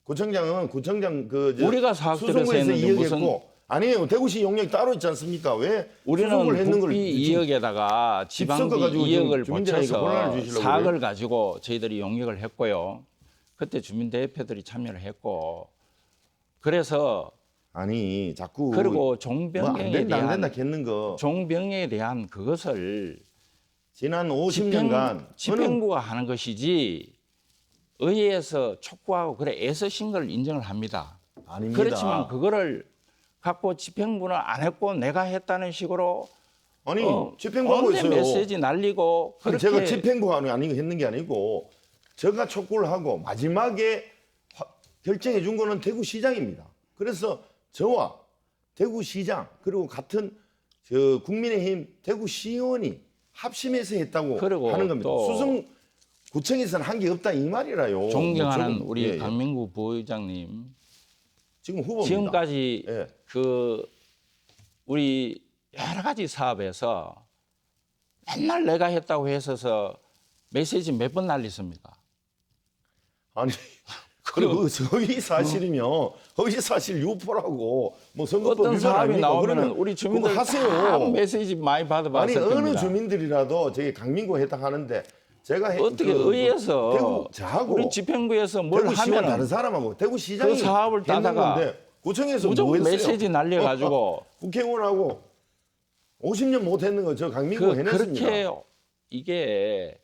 구청장은 우리가 사학대리에서 수성구에서 했는데 2억 무슨 했고 아니에요. 대구시 용역 따로 있지 않습니까? 왜 우리는 수성구를 했는 걸 국비 2억에다가 지방비 섞어가지고 지금 2억을 주민들한테 혼란을 보채서 주시려고 4억을 가지고 저희들이 용역을 했고요. 그때 주민 대표들이 참여를 했고 그래서 아니 자꾸 그리고 안 종병에 된다 대한 겠는 거 종병에 대한 그것을 지난 50년간 집행부가 하는 것이지 의회에서 촉구하고 그래 애쓰신 걸 인정을 합니다. 아닙니다. 그렇지만 그거를 갖고 집행부는 안 했고 내가 했다는 식으로 아니 집행부하고 언제 있어요. 메시지 날리고 아니, 그렇게 제가 집행부가 아니고 했는 게 아니고 제가 촉구를 하고 마지막에 결정해 준 거는 대구시장입니다. 그래서 저와 대구시장 그리고 같은 국민의힘 대구시의원이 합심해서 했다고 그리고 하는 겁니다. 또 수성구청에서는 한 게 없다 이 말이라요. 존경하는 뭐 우리 예. 강민구 부의장님 지금 후보입니다. 지금까지 예. 우리 여러 가지 사업에서 맨날 내가 했다고 해서 메시지 몇 번 날리십니까? 아니 그리고 허위 사실이며 허위 사실 유포라고 뭐 선거법 어떤 위반 사람이 아닙니까? 나오면 그러면 우리 주민들 그거 다 하세요. 메시지 많이 아니 받아봤을 어느 겁니다. 주민들이라도 저기 강민구 해당하는데 제가 어떻게 의회에서 대구 저하고 우리 집행부에서 뭘 대구시와 다른 하면 사람하고 대구시장이 그 사업을 했는 따다가 건데 구청에서 뭐 무조건 했어요? 메시지 날려가지고 국회의원하고 50년 못 했는 거 저 강민구 해냈습니다. 그렇게 이게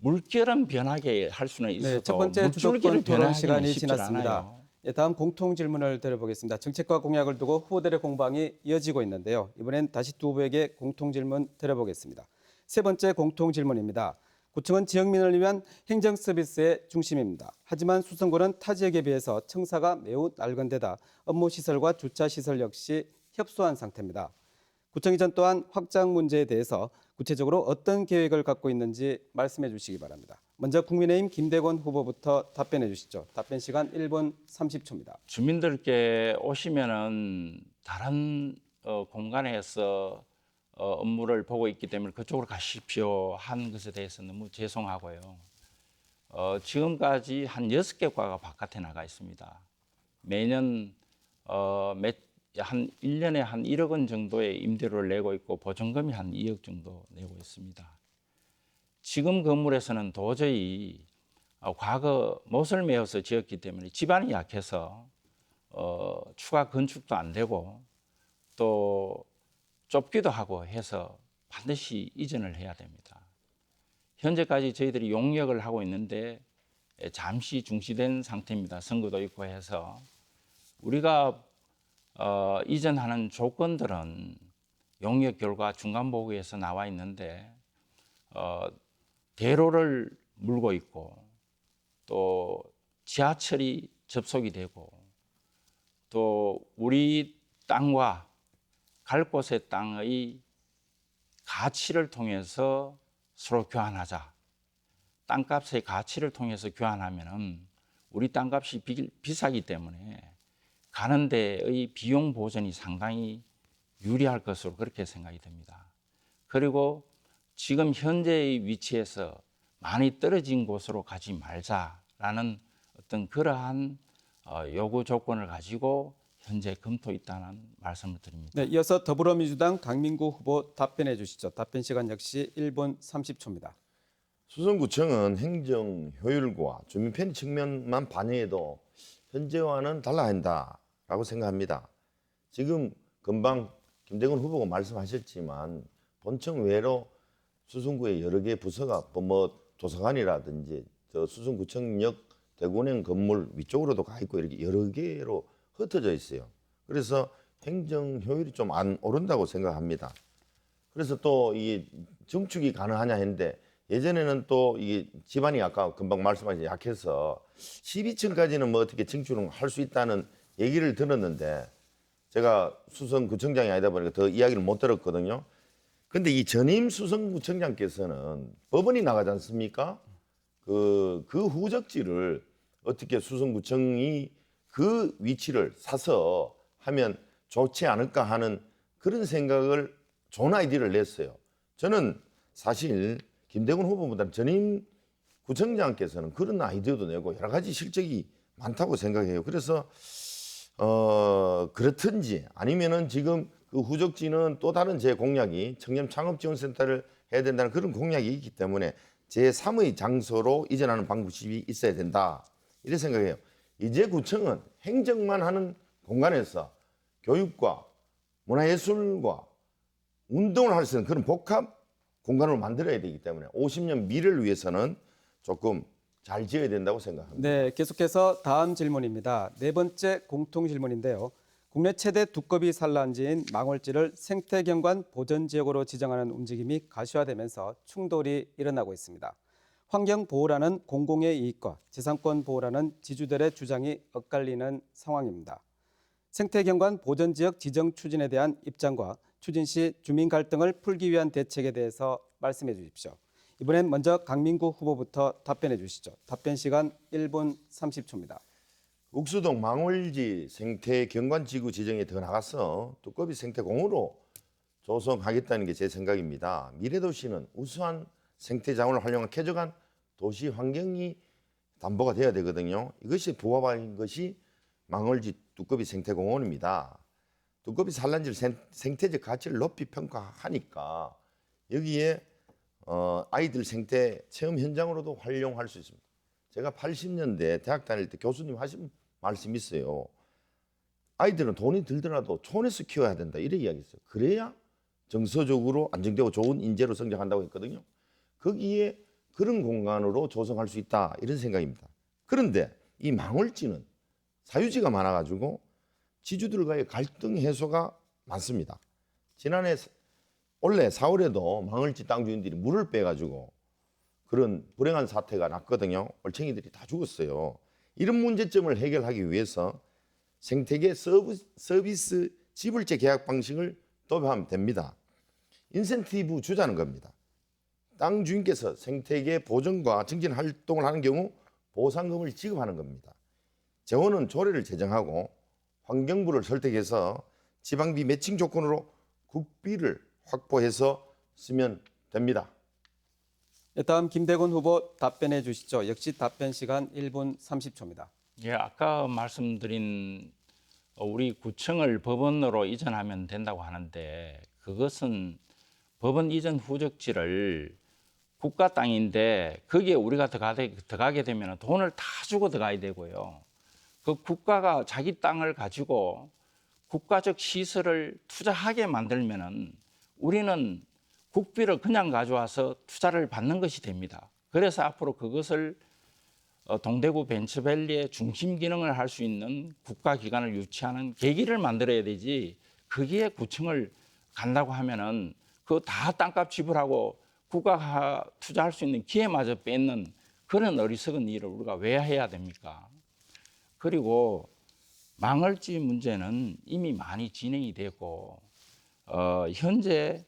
물결은 변하게 할 수는 있어도 네, 첫 번째 물줄기를 주도권 토론 변하기는 시간이 쉽지 지났습니다. 않아요. 예, 다음 공통 질문을 드려보겠습니다. 정책과 공약을 두고 후보들의 공방이 이어지고 있는데요. 이번엔 다시 두 후보에게 공통 질문 드려보겠습니다. 세 번째 공통 질문입니다. 구청은 지역민을 위한 행정 서비스의 중심입니다. 하지만 수성구는 타 지역에 비해서 청사가 매우 낡은 데다 업무 시설과 주차 시설 역시 협소한 상태입니다. 구청 이전 또한 확장 문제에 대해서 구체적으로 어떤 계획을 갖고 있는지 말씀해 주시기 바랍니다. 먼저 국민의힘 김대권 후보부터 답변해 주시죠. 답변 시간 1분 30초입니다. 주민들께 오시면은 다른 공간에서 업무를 보고 있기 때문에 그쪽으로 가십시오 한 것에 대해서 너무 죄송하고요. 지금까지 한 6개 과가 바깥에 나가 있습니다. 매년 한 1년에 한 1억 원 정도의 임대료를 내고 있고 보증금이 한 2억 정도 내고 있습니다. 지금 건물에서는 도저히 과거 못을 메어서 지었기 때문에 집안이 약해서 추가 건축도 안 되고 또 좁기도 하고 해서 반드시 이전을 해야 됩니다. 현재까지 저희들이 용역을 하고 있는데 잠시 중지된 상태입니다. 선거도 있고 해서 우리가 이전하는 조건들은 용역 결과 중간 보고에서 나와 있는데 대로를 물고 있고 또 지하철이 접속이 되고 또 우리 땅과 갈 곳의 땅의 가치를 통해서 서로 교환하자. 땅값의 가치를 통해서 교환하면은 우리 땅값이 비싸기 때문에 가는 데의 비용 보전이 상당히 유리할 것으로 그렇게 생각이 됩니다. 그리고 지금 현재의 위치에서 많이 떨어진 곳으로 가지 말자라는 어떤 그러한 요구 조건을 가지고 현재 검토 있다는 말씀을 드립니다. 네, 이어서 더불어민주당 강민구 후보 답변해 주시죠. 답변 시간 역시 1분 30초입니다. 수성구청은 행정 효율과 주민 편의 측면만 반영해도 현재와는 달라야 한다라고 생각합니다. 지금 금방 김대건 후보가 말씀하셨지만 본청 외로 수성구에 여러 개 부서가 뭐 도서관이라든지 저 수성구청역 대구은행 건물 위쪽으로도 가 있고 이렇게 여러 개로 흩어져 있어요. 그래서 행정 효율이 좀 안 오른다고 생각합니다. 그래서 또 이 증축이 가능하냐 했는데 예전에는 또 이게 집안이 아까 금방 말씀하신 약해서 12층까지는 뭐 어떻게 증축을 할 수 있다는 얘기를 들었는데 제가 수성구청장이 아니다 보니까 더 이야기를 못 들었거든요. 근데 이 전임 수성구청장께서는 법원이 나가지 않습니까? 그 후적지를 어떻게 수성구청이 그 위치를 사서 하면 좋지 않을까 하는 그런 생각을 좋은 아이디어를 냈어요. 저는 사실 김대건 후보보다는 전임 구청장께서는 그런 아이디어도 내고 여러 가지 실적이 많다고 생각해요. 그래서 그렇든지 아니면은 지금 그 후적지는 또 다른 제 공약이 청년 창업지원센터를 해야 된다는 그런 공약이 있기 때문에 제3의 장소로 이전하는 방법이 있어야 된다. 이렇게 생각해요. 이제 구청은 행정만 하는 공간에서 교육과 문화예술과 운동을 할 수 있는 그런 복합 공간을 만들어야 되기 때문에 50년 미래를 위해서는 조금 잘 지어야 된다고 생각합니다. 네, 계속해서 다음 질문입니다. 네 번째 공통 질문인데요. 국내 최대 두꺼비 산란지인 망월지를 생태경관 보전지역으로 지정하는 움직임이 가시화되면서 충돌이 일어나고 있습니다. 환경보호라는 공공의 이익과 재산권 보호라는 지주들의 주장이 엇갈리는 상황입니다. 생태경관 보전지역 지정 추진에 대한 입장과 추진 시 주민 갈등을 풀기 위한 대책에 대해서 말씀해 주십시오. 이번엔 먼저 강민구 후보부터 답변해 주시죠. 답변 시간 1분 30초입니다. 욱수동 망월지 생태경관지구 지정에 더 나가서 두꺼비 생태공원으로 조성하겠다는 게 제 생각입니다. 미래도시는 우수한 생태자원을 활용한 쾌적한 도시 환경이 담보가 돼야 되거든요. 이것이 부합한 것이 망월지 두꺼비 생태공원입니다. 두꺼비 산란지를 생태적 가치를 높이 평가하니까 여기에 아이들 생태 체험 현장으로도 활용할 수 있습니다. 제가 80년대 대학 다닐 때 교수님 하신 말씀이 있어요. 아이들은 돈이 들더라도 촌에서 키워야 된다 이렇게 이야기했어요. 그래야 정서적으로 안정되고 좋은 인재로 성장한다고 했거든요. 거기에 그런 공간으로 조성할 수 있다 이런 생각입니다. 그런데 이 망월지는 사유지가 많아가지고 지주들과의 갈등 해소가 많습니다. 올해 4월에도 망을지 땅 주인들이 물을 빼가지고 그런 불행한 사태가 났거든요. 올챙이들이 다 죽었어요. 이런 문제점을 해결하기 위해서 생태계 서비스 지불제 계약 방식을 도입하면 됩니다. 인센티브 주자는 겁니다. 땅 주인께서 생태계 보존과 증진 활동을 하는 경우 보상금을 지급하는 겁니다. 재원은 조례를 제정하고 환경부를 설득해서 지방비 매칭 조건으로 국비를 확보해서 쓰면 됩니다. 네, 다음 김대곤 후보 답변해 주시죠. 역시 답변 시간 1분 30초입니다. 예, 아까 말씀드린 우리 구청을 법원으로 이전하면 된다고 하는데 그것은 법원 이전 후적지를 국가 땅인데 거기에 우리가 들어가게 되면 돈을 다 주고 들어가야 되고요. 그 국가가 자기 땅을 가지고 국가적 시설을 투자하게 만들면은 우리는 국비를 그냥 가져와서 투자를 받는 것이 됩니다. 그래서 앞으로 그것을 동대구 벤처밸리의 중심 기능을 할 수 있는 국가기관을 유치하는 계기를 만들어야 되지 거기에 구청을 간다고 하면은 그 다 땅값 지불하고 국가가 투자할 수 있는 기회마저 뺏는 그런 어리석은 일을 우리가 왜 해야 됩니까? 그리고 망을지 문제는 이미 많이 진행이 되고 현재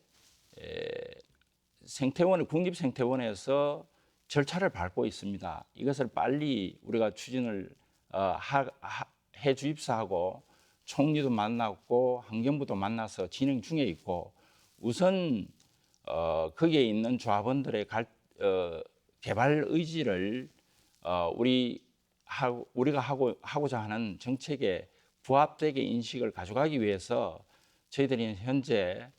국립생태원에서 절차를 밟고 있습니다. 이것을 빨리 우리가 추진을 해 주입사하고 총리도 만났고 환경부도 만나서 진행 중에 있고 우선 거기에 있는 조합원들의 개발 의지를 우리가 하고자 하는 정책에 부합되게 인식을 가져가기 위해서 저희들이 현재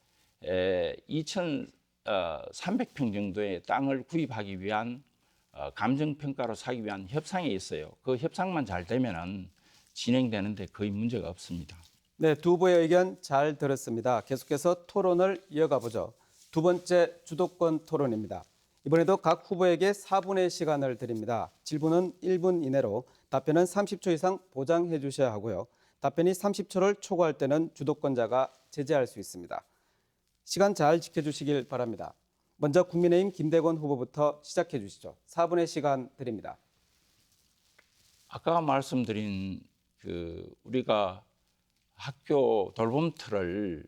2,300평 정도의 땅을 구입하기 위한 감정평가로 사기 위한 협상에 있어요. 그 협상만 잘 되면은 진행되는데 거의 문제가 없습니다. 네, 두 후보의 의견 잘 들었습니다. 계속해서 토론을 이어가 보죠. 두 번째 주도권 토론입니다. 이번에도 각 후보에게 4분의 시간을 드립니다. 질문은 1분 이내로, 답변은 30초 이상 보장해 주셔야 하고요. 답변이 30초를 초과할 때는 주도권자가 제재할 수 있습니다. 시간 잘 지켜주시길 바랍니다. 먼저 국민의힘 김대곤 후보부터 시작해 주시죠. 4분의 시간 드립니다. 아까 말씀드린 우리가 학교 돌봄틀을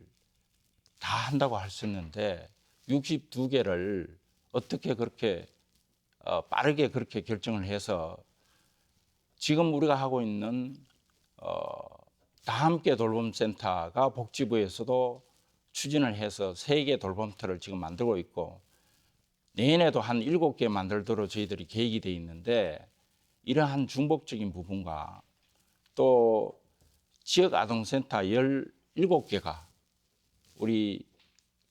다 한다고 할 수 있는데 62개를 어떻게 그렇게 빠르게 그렇게 결정을 해서 지금 우리가 하고 있는 다함께 돌봄센터가 복지부에서도 추진을 해서 3개 돌봄터를 지금 만들고 있고 내년에도 한 7개 만들도록 저희들이 계획이 돼 있는데 이러한 중복적인 부분과 또 지역아동센터 17개가 우리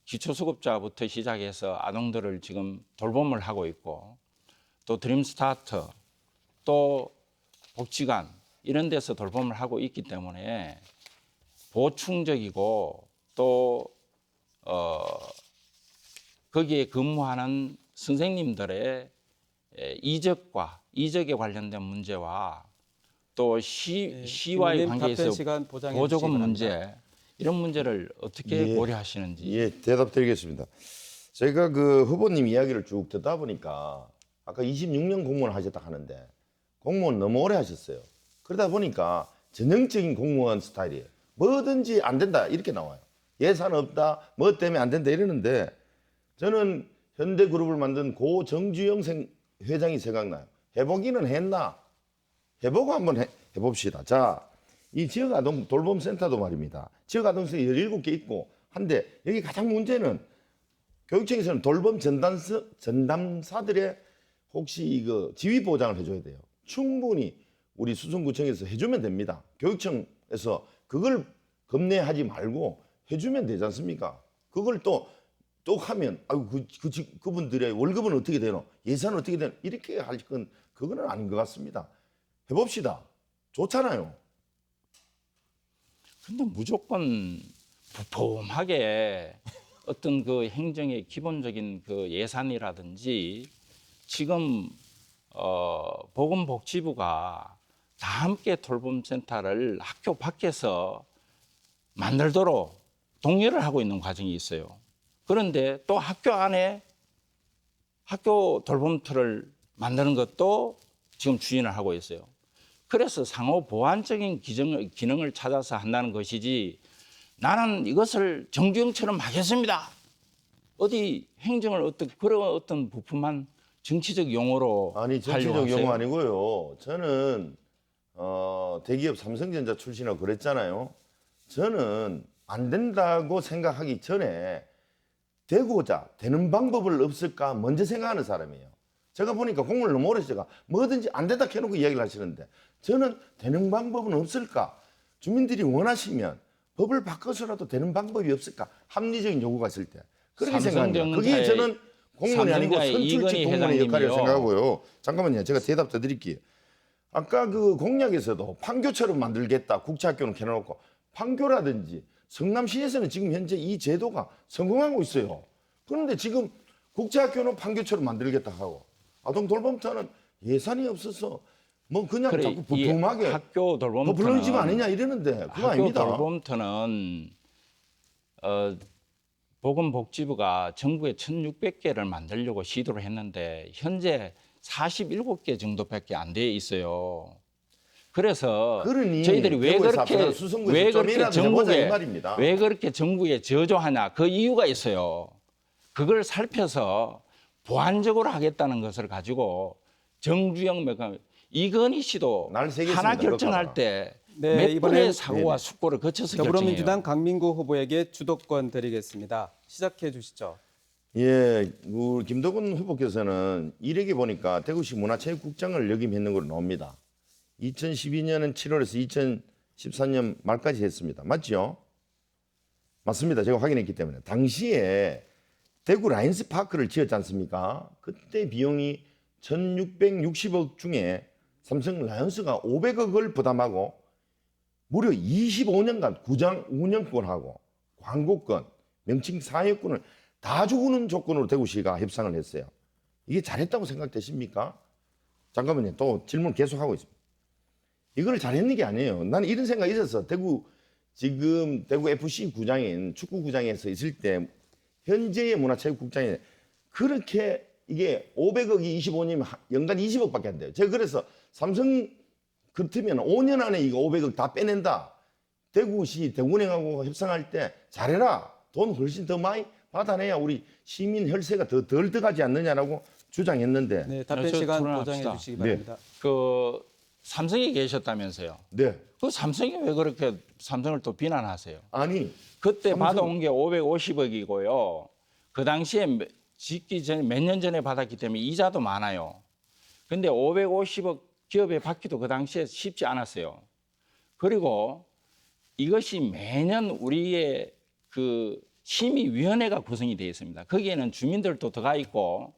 기초수급자부터 시작해서 아동들을 지금 돌봄을 하고 있고 또 드림스타터 또 복지관 이런 데서 돌봄을 하고 있기 때문에 보충적이고 또 거기에 근무하는 선생님들의 이적에 관련된 문제와 또 시와의 관계에서 보조금 문제 이런 문제를 어떻게 고려하시는지. 예, 대답드리겠습니다. 저희가 그 후보님 이야기를 쭉 듣다 보니까 아까 26년 공무원 하셨다 하는데 공무원 너무 오래 하셨어요. 그러다 보니까 전형적인 공무원 스타일이에요. 뭐든지 안 된다 이렇게 나와요. 예산 없다, 뭐 때문에 안 된다 이러는데 저는 현대그룹을 만든 고 정주영 회장이 생각나요. 해보기는 했나? 해보고 한번 해봅시다. 자, 이 지역아동 돌봄센터도 말입니다. 지역아동센터 17개 있고 한데 여기 가장 문제는 교육청에서는 돌봄 전담사들의 혹시 이거 지위 보장을 해줘야 돼요. 충분히 우리 수성구청에서 해주면 됩니다. 교육청에서 그걸 겁내하지 말고 해주면 되지 않습니까? 그걸 또 하면 아유 그분들의 월급은 어떻게 되노? 예산은 어떻게 되노? 이렇게 할 건 그거는 아닌 것 같습니다. 해봅시다. 좋잖아요. 근데 무조건 부포하게 어떤 그 행정의 기본적인 그 예산이라든지 지금 보건복지부가 다 함께 돌봄센터를 학교 밖에서 만들도록 독려를 하고 있는 과정이 있어요. 그런데 또 학교 안에 학교 돌봄터를 만드는 것도 지금 추진을 하고 있어요. 그래서 상호 보완적인 기능을 찾아서 한다는 것이지 나는 이것을 정주영처럼 하겠습니다. 어디 행정을 그런 어떤 부품만 정치적 용어로 아니 하려고 정치적 용어 하세요? 아니고요. 저는 대기업 삼성전자 출신이라고 그랬잖아요. 저는 안 된다고 생각하기 전에 되고자 되는 방법을 없을까 먼저 생각하는 사람이에요. 제가 보니까 공무원을 너무 오래 제가 뭐든지 안 된다 해놓고 이야기를 하시는데 저는 되는 방법은 없을까? 주민들이 원하시면 법을 바꿔서라도 되는 방법이 없을까? 합리적인 요구가 있을 때 그렇게 생각합니다. 그게 저는 공무원이 아니고 삼성전자의 선출직 이건희 공무원의 역할이라고 회장님이요. 생각하고요. 잠깐만요. 제가 대답 더 드릴게요. 아까 그 공약에서도 판교처럼 만들겠다. 국제학교는 켜놓고 판교라든지 성남시에서는 지금 현재 이 제도가 성공하고 있어요. 그런데 지금 국제학교는 판교처럼 만들겠다 하고 아동 돌봄터는 예산이 없어서 뭐 그냥 그래, 자꾸 이 부품하게 학교 돌봄터는 불러지면 아니냐 이러는데 그거 학교 아닙니다. 돌봄터는 보건복지부가 전국에 1,600개를 만들려고 시도를 했는데 현재 47개 정도밖에 안 돼 있어요. 그래서 그러니 저희들이 왜 대구에서 그렇게 앞으로 수성구에서 좀이라도 해보자 이 말입니다. 왜 그렇게 정부에 저조하냐 그 이유가 있어요. 그걸 살펴서 보완적으로 하겠다는 것을 가지고 정주영 이건희 씨도 날 새겼습니다, 하나 결정할 그것까지. 때 네, 몇 이번엔 번의 사고와 네네. 숙고를 거쳐서 더불어민주당 결정해요. 강민구 후보에게 주도권 드리겠습니다. 시작해 주시죠. 예, 우리 김덕은 후보께서는 이력에 보니까 대구시 문화체육국장을 역임했는 걸로 나옵니다. 2012년은 7월에서 2014년 말까지 했습니다. 맞죠? 맞습니다. 제가 확인했기 때문에. 당시에 대구 라인스 파크를 지었지 않습니까? 그때 비용이 1,660억 중에 삼성 라이온스가 500억을 부담하고 무려 25년간 구장 운영권을 하고 광고권, 명칭 사회권을 다 주는 조건으로 대구시가 협상을 했어요. 이게 잘했다고 생각되십니까? 잠깐만요. 또 질문 계속하고 있습니다. 이걸 잘했는 게 아니에요. 나는 이런 생각이 있어서 지금 대구 FC 구장인 축구구장에서 있을 때 현재의 문화체육국장이 그렇게 이게 500억이 25년이면 연간 20억밖에 안 돼요. 제가 그래서 삼성 그렇다면 5년 안에 이거 500억 다 빼낸다. 대구시 대구은행하고 협상할 때 잘해라. 돈 훨씬 더 많이 받아내야 우리 시민 혈세가 더 덜 들어가지 않느냐라고 주장했는데 네, 답변 저 시간 불안합시다. 보장해 주시기 네. 바랍니다. 그 삼성에 계셨다면서요. 네. 그 삼성이 왜 그렇게 삼성을 또 비난하세요? 아니 그때 삼성- 받아온 게 550억이고요. 그 당시에 짓기 전에 몇 년 전에 받았기 때문에 이자도 많아요. 근데 550억 기업에 받기도 그 당시에 쉽지 않았어요. 그리고 이것이 매년 우리의 그 심의위원회가 구성이 되어 있습니다. 거기에는 주민들도 들어가 있고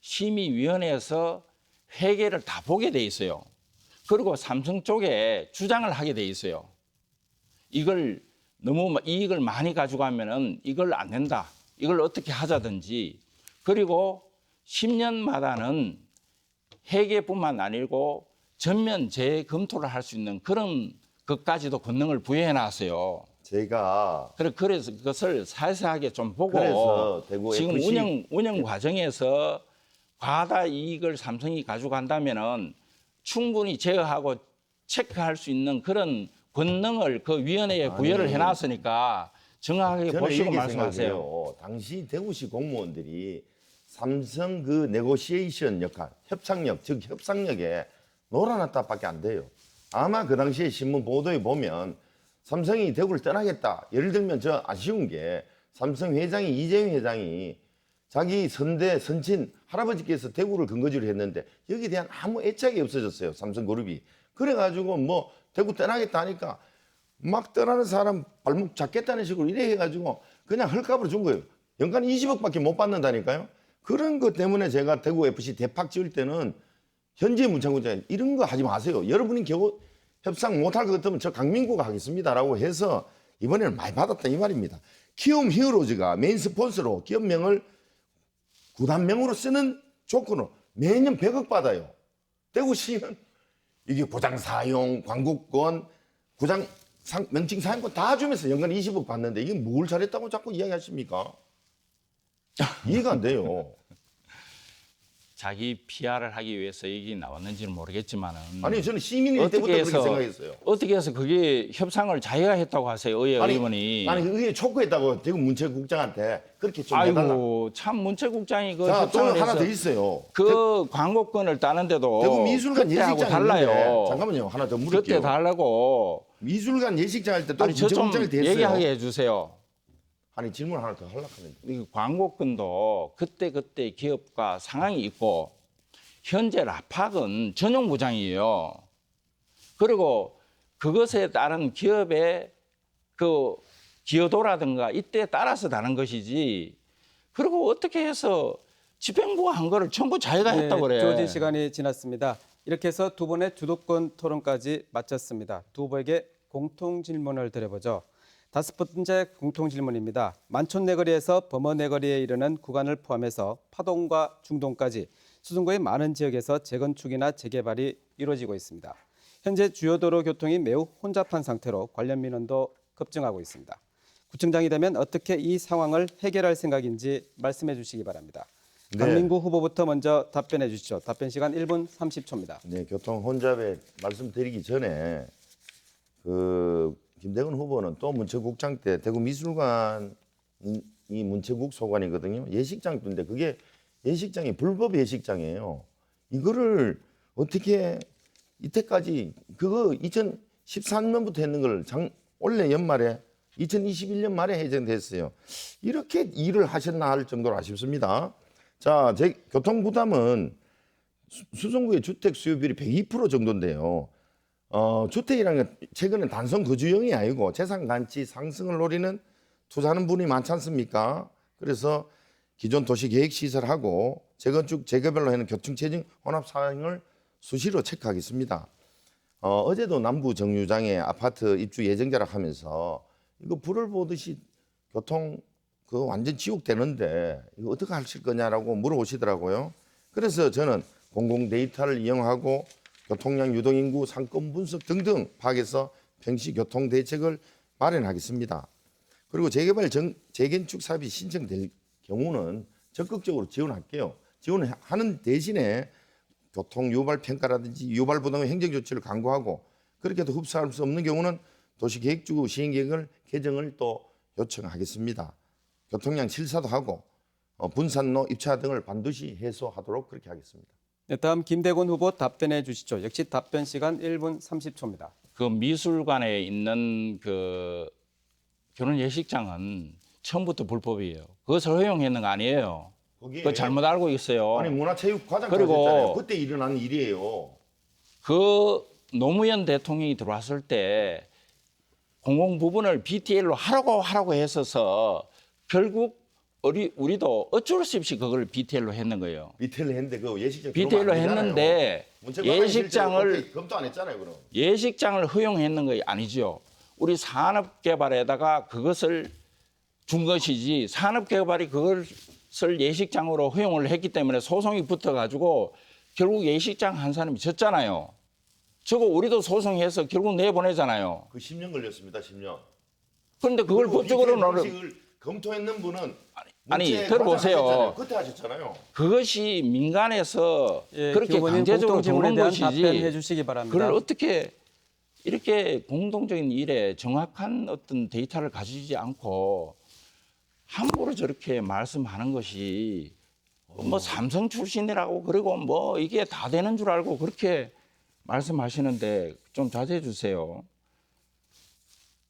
심의위원회에서 회계를 다 보게 돼 있어요. 그리고 삼성 쪽에 주장을 하게 돼 있어요. 이걸 너무 이익을 많이 가져가면은 이걸 안 된다. 이걸 어떻게 하자든지. 그리고 10년마다는 회계뿐만 아니고 전면 재검토를 할 수 있는 그런 것까지도 권능을 부여해 놨어요. 제가 그래서 그것을 세세하게 좀 보고 그래서 대구 지금 FC 운영 과정에서 과다 이익을 삼성이 가져간다면은 충분히 제어하고 체크할 수 있는 그런 권능을 그 위원회에 부여를 해놨으니까 정확하게 저는 보시고 이렇게 말씀하세요. 생각해요. 당시 대구시 공무원들이 삼성 그 네고시에이션 역할, 협상력, 즉 협상력에 놀아놨다밖에 안 돼요. 아마 그 당시에 신문 보도에 보면 삼성이 대구를 떠나겠다. 예를 들면 저 아쉬운 게 삼성 회장이 이재용 회장이 자기 선친 할아버지께서 대구를 근거지로 했는데 여기에 대한 아무 애착이 없어졌어요. 삼성그룹이. 그래가지고 뭐 대구 떠나겠다 하니까 막 떠나는 사람 발목 잡겠다는 식으로 이래 해가지고 그냥 헐값으로 준 거예요. 연간 20억밖에 못 받는다니까요. 그런 것 때문에 제가 대구 FC 대팍 지을 때는 현재 문창구장 이런 거 하지 마세요. 여러분이 겨우 협상 못할 것 같으면 저 강민구가 하겠습니다라고 해서 이번에는 많이 받았다 이 말입니다. 키움 히어로즈가 메인 스폰서로 기업명을 구단명으로 쓰는 조건으로 매년 100억 받아요. 대구시는 이게 고장 사용, 광고권, 고장 명칭 사용권 다 주면서 연간 20억 받는데 이게 뭘 잘했다고 자꾸 이야기하십니까? 이해가 안 돼요. 자기 PR을 하기 위해서 얘기 나왔는지는 모르겠지만은 아니 저는 시민일 때부터 그렇게 생각했어요. 어떻게 해서 그게 협상을 자기가 했다고 하세요, 의회 의원이. 아니 의회 촉구했다고 대구 문체국장한테 그렇게 좀 해달라. 아이고 참 문체국장이 그 자, 또 협상을 하나 해서 더 있어요. 그 광고권을 따는데도 대구 미술관 그때하고 예식장 달라요. 있는데 잠깐만요. 하나 더 물을게요. 그때 달라고. 미술관 예식장 할 때 또 아니 저 좀 문체국장이 됐어요. 얘기하게 해주세요. 아니 질문 하나 더 하려고 하는데. 이 광고권도 그때 기업과 상황이 있고 현재 라팍은 전용 무장이에요. 그리고 그것에 따른 기업의 그 기여도라든가 이때에 따라서 다른 것이지. 그리고 어떻게 해서 집행부가 한 거를 전부 자기가 했다고 그래. 주어진 시간이 지났습니다. 이렇게 해서 두 번의 주도권 토론까지 마쳤습니다. 두 후보에게 공통 질문을 드려보죠. 다섯 번째 공통 질문입니다. 만촌내거리에서 범어내거리에 이르는 구간을 포함해서 파동과 중동까지 수성구의 많은 지역에서 재건축이나 재개발이 이루어지고 있습니다. 현재 주요 도로 교통이 매우 혼잡한 상태로 관련 민원도 급증하고 있습니다. 구청장이 되면 어떻게 이 상황을 해결할 생각인지 말씀해 주시기 바랍니다. 네. 강민구 후보부터 먼저 답변해 주시죠. 답변 시간 1분 30초입니다. 네, 교통 혼잡에 말씀드리기 전에 그 김대건 후보는 또 문체국장 때 대구 미술관 이 문체국 소관이거든요. 예식장인데 그게 예식장이 불법 예식장이에요. 이거를 어떻게 이때까지 그거 2013년부터 했는 걸 올해 연말에 2021년 말에 해제됐어요. 이렇게 일을 하셨나 할 정도로 아쉽습니다. 자, 제 교통 부담은 수성구의 주택 수요율이 102% 정도인데요. 주택이라는 게 최근에 단순 거주용이 아니고 재산 가치 상승을 노리는 투자하는 분이 많지 않습니까? 그래서 기존 도시 계획 시설하고 재건축 재개발로 하는 교통체증 혼합 사항을 수시로 체크하겠습니다. 어제도 남부 정류장에 아파트 입주 예정자라 하면서 이거 불을 보듯이 교통 그 완전 지옥 되는데 이거 어떻게 하실 거냐라고 물어보시더라고요. 그래서 저는 공공 데이터를 이용하고 교통량, 유동인구, 상권 분석 등등 파악해서 평시 교통 대책을 마련하겠습니다. 그리고 재개발 재건축 사업이 신청될 경우는 적극적으로 지원할게요. 지원하는 대신에 교통 유발 평가라든지 유발 부담의 행정 조치를 강구하고 그렇게 해도 흡수할 수 없는 경우는 도시계획주 시행계획을 개정을 또 요청하겠습니다. 교통량 실사도 하고 분산로 입차 등을 반드시 해소하도록 그렇게 하겠습니다. 네, 다음 김대곤 후보 답변해 주시죠. 역시 답변 시간 1분 30초입니다. 그 미술관에 있는 그 결혼 예식장은 처음부터 불법이에요. 그것을 허용했는 거 아니에요. 그거 잘못 알고 있어요. 아니 문화체육과장 그리고 가셨잖아요. 그때 일어난 일이에요. 그 노무현 대통령이 들어왔을 때 공공 부분을 BTL로 하라고 했어서 결국 우리도 어쩔 수 없이 그걸 BTL로 했는 거예요. BTL 했는데 그 예식장 BTL로 했는데 예식장을 검토 안 했잖아요, 그럼. 예식장을 허용했는 거 아니죠. 우리 산업개발에다가 그것을 준 것이지 산업개발이 그것을 예식장으로 허용을 했기 때문에 소송이 붙어가지고 결국 예식장 한 사람이 졌잖아요. 저거 우리도 소송해서 결국 내보내잖아요. 그 10년 걸렸습니다, 10년. 그런데 그걸 법적으로 방식을 검토했는 분은 아니 문체 들어보세요. 과장 그때 하셨잖아요. 그것이 민간에서 예, 그렇게 김 의원님 강제적으로 공통 질문에 주는 대한 것이지. 답변해 주시기 바랍니다. 그걸 어떻게 이렇게 공동적인 일에 정확한 어떤 데이터를 가지지 않고 함부로 저렇게 말씀하는 것이 뭐 삼성 출신이라고 그리고 뭐 이게 다 되는 줄 알고 그렇게 말씀하시는데 좀 자제해 주세요.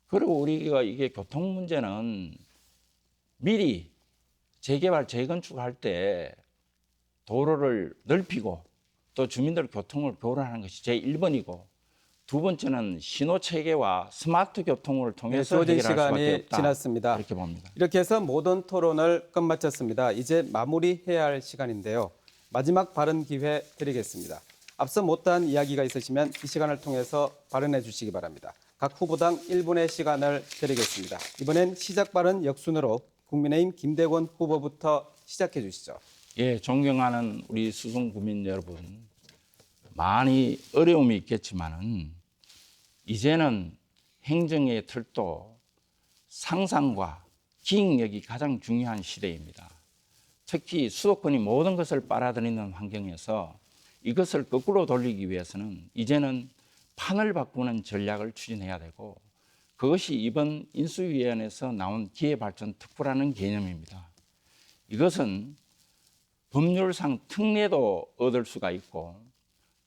그리고 우리가 이게 교통 문제는 미리 재개발, 재건축할 때 도로를 넓히고 또 주민들 교통을 교란하는 것이 제1번이고 두 번째는 신호 체계와 스마트 교통을 통해서 주어진 해결할 수밖에 시간이 없다. 지났습니다. 이렇게 봅니다. 이렇게 해서 모든 토론을 끝마쳤습니다. 이제 마무리해야 할 시간인데요. 마지막 발언 기회 드리겠습니다. 앞서 못다한 이야기가 있으시면 이 시간을 통해서 발언해 주시기 바랍니다. 각 후보당 1분의 시간을 드리겠습니다. 이번엔 시작 발언 역순으로 국민의힘 김대곤 후보부터 시작해 주시죠. 예, 존경하는 우리 수성 구민 여러분, 많이 어려움이 있겠지만은 이제는 행정의 틀도 상상과 기획력이 가장 중요한 시대입니다. 특히 수도권이 모든 것을 빨아들이는 환경에서 이것을 거꾸로 돌리기 위해서는 이제는 판을 바꾸는 전략을 추진해야 되고 그것이 이번 인수위원회에서 나온 기회발전특구라는 개념입니다. 이것은 법률상 특례도 얻을 수가 있고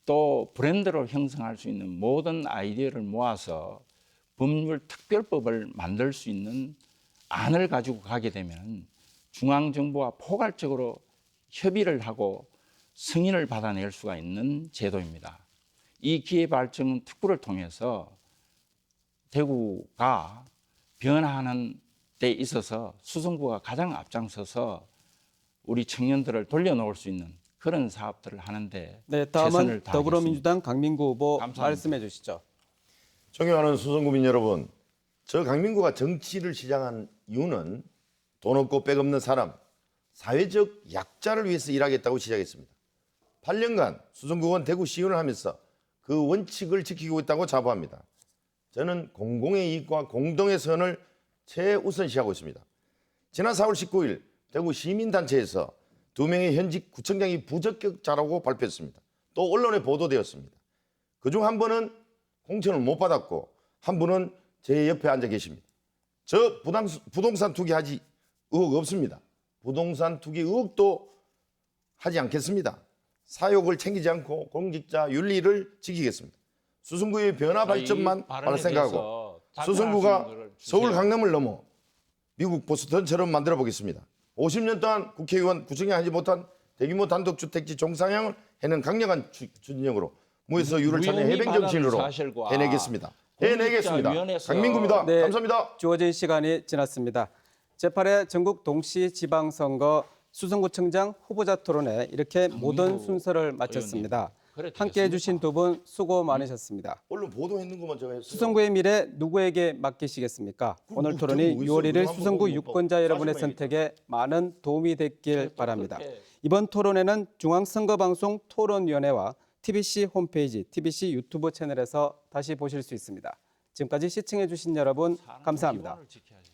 또 브랜드로 형성할 수 있는 모든 아이디어를 모아서 법률특별법을 만들 수 있는 안을 가지고 가게 되면 중앙정부와 포괄적으로 협의를 하고 승인을 받아낼 수가 있는 제도입니다. 이 기회발전 특구를 통해서 대구가 변화하는 데 있어서 수성구가 가장 앞장서서 우리 청년들을 돌려놓을 수 있는 그런 사업들을 하는데 네, 최선을 다음은 다하겠습니다. 더불어민주당 강민구 후보 감사합니다. 말씀해 주시죠. 존경하는 수성구민 여러분, 저 강민구가 정치를 시작한 이유는 돈 없고 백 없는 사람, 사회적 약자를 위해서 일하겠다고 시작했습니다. 8년간 수성구원 대구시의원을 하면서 그 원칙을 지키고 있다고 자부합니다. 저는 공공의 이익과 공동의 선을 최우선시하고 있습니다. 지난 4월 19일 대구 시민단체에서 2명의 현직 구청장이 부적격자라고 발표했습니다. 또 언론에 보도되었습니다. 그중 한 분은 공천을 못 받았고 한 분은 제 옆에 앉아 계십니다. 저 부동산 투기하지 의혹 없습니다. 부동산 투기 의혹도 하지 않겠습니다. 사욕을 챙기지 않고 공직자 윤리를 지키겠습니다. 수성구의 변화 발전만 바랄 생각하고 수성구가 서울 강남을 넘어 미국 보스턴처럼 만들어 보겠습니다. 50년 동안 국회의원 구청장 하지 못한 대규모 단독주택지 종상향을 해낸 강력한 추진력으로 무에서 유를 찾는 해병 정신으로 해내겠습니다. 해내겠습니다. 강민구입니다. 네. 감사합니다. 주어진 시간이 지났습니다. 제8회 전국 동시지방선거 수성구청장 후보자 토론회 이렇게 모든 순서를 마쳤습니다. 그래 함께해 주신 두 분 수고 많으셨습니다. 언론 보도했는 것만 제가 했어요. 수성구의 미래 누구에게 맡기시겠습니까? 오늘 토론이 6월 1일 수성구 유권자 여러분의 선택에 많은 도움이 됐길 바랍니다. 이번 토론회는 중앙선거방송 토론위원회와 TBC 홈페이지, TBC 유튜브 채널에서 다시 보실 수 있습니다. 지금까지 시청해 주신 여러분 감사합니다. 기본을 지켜야지.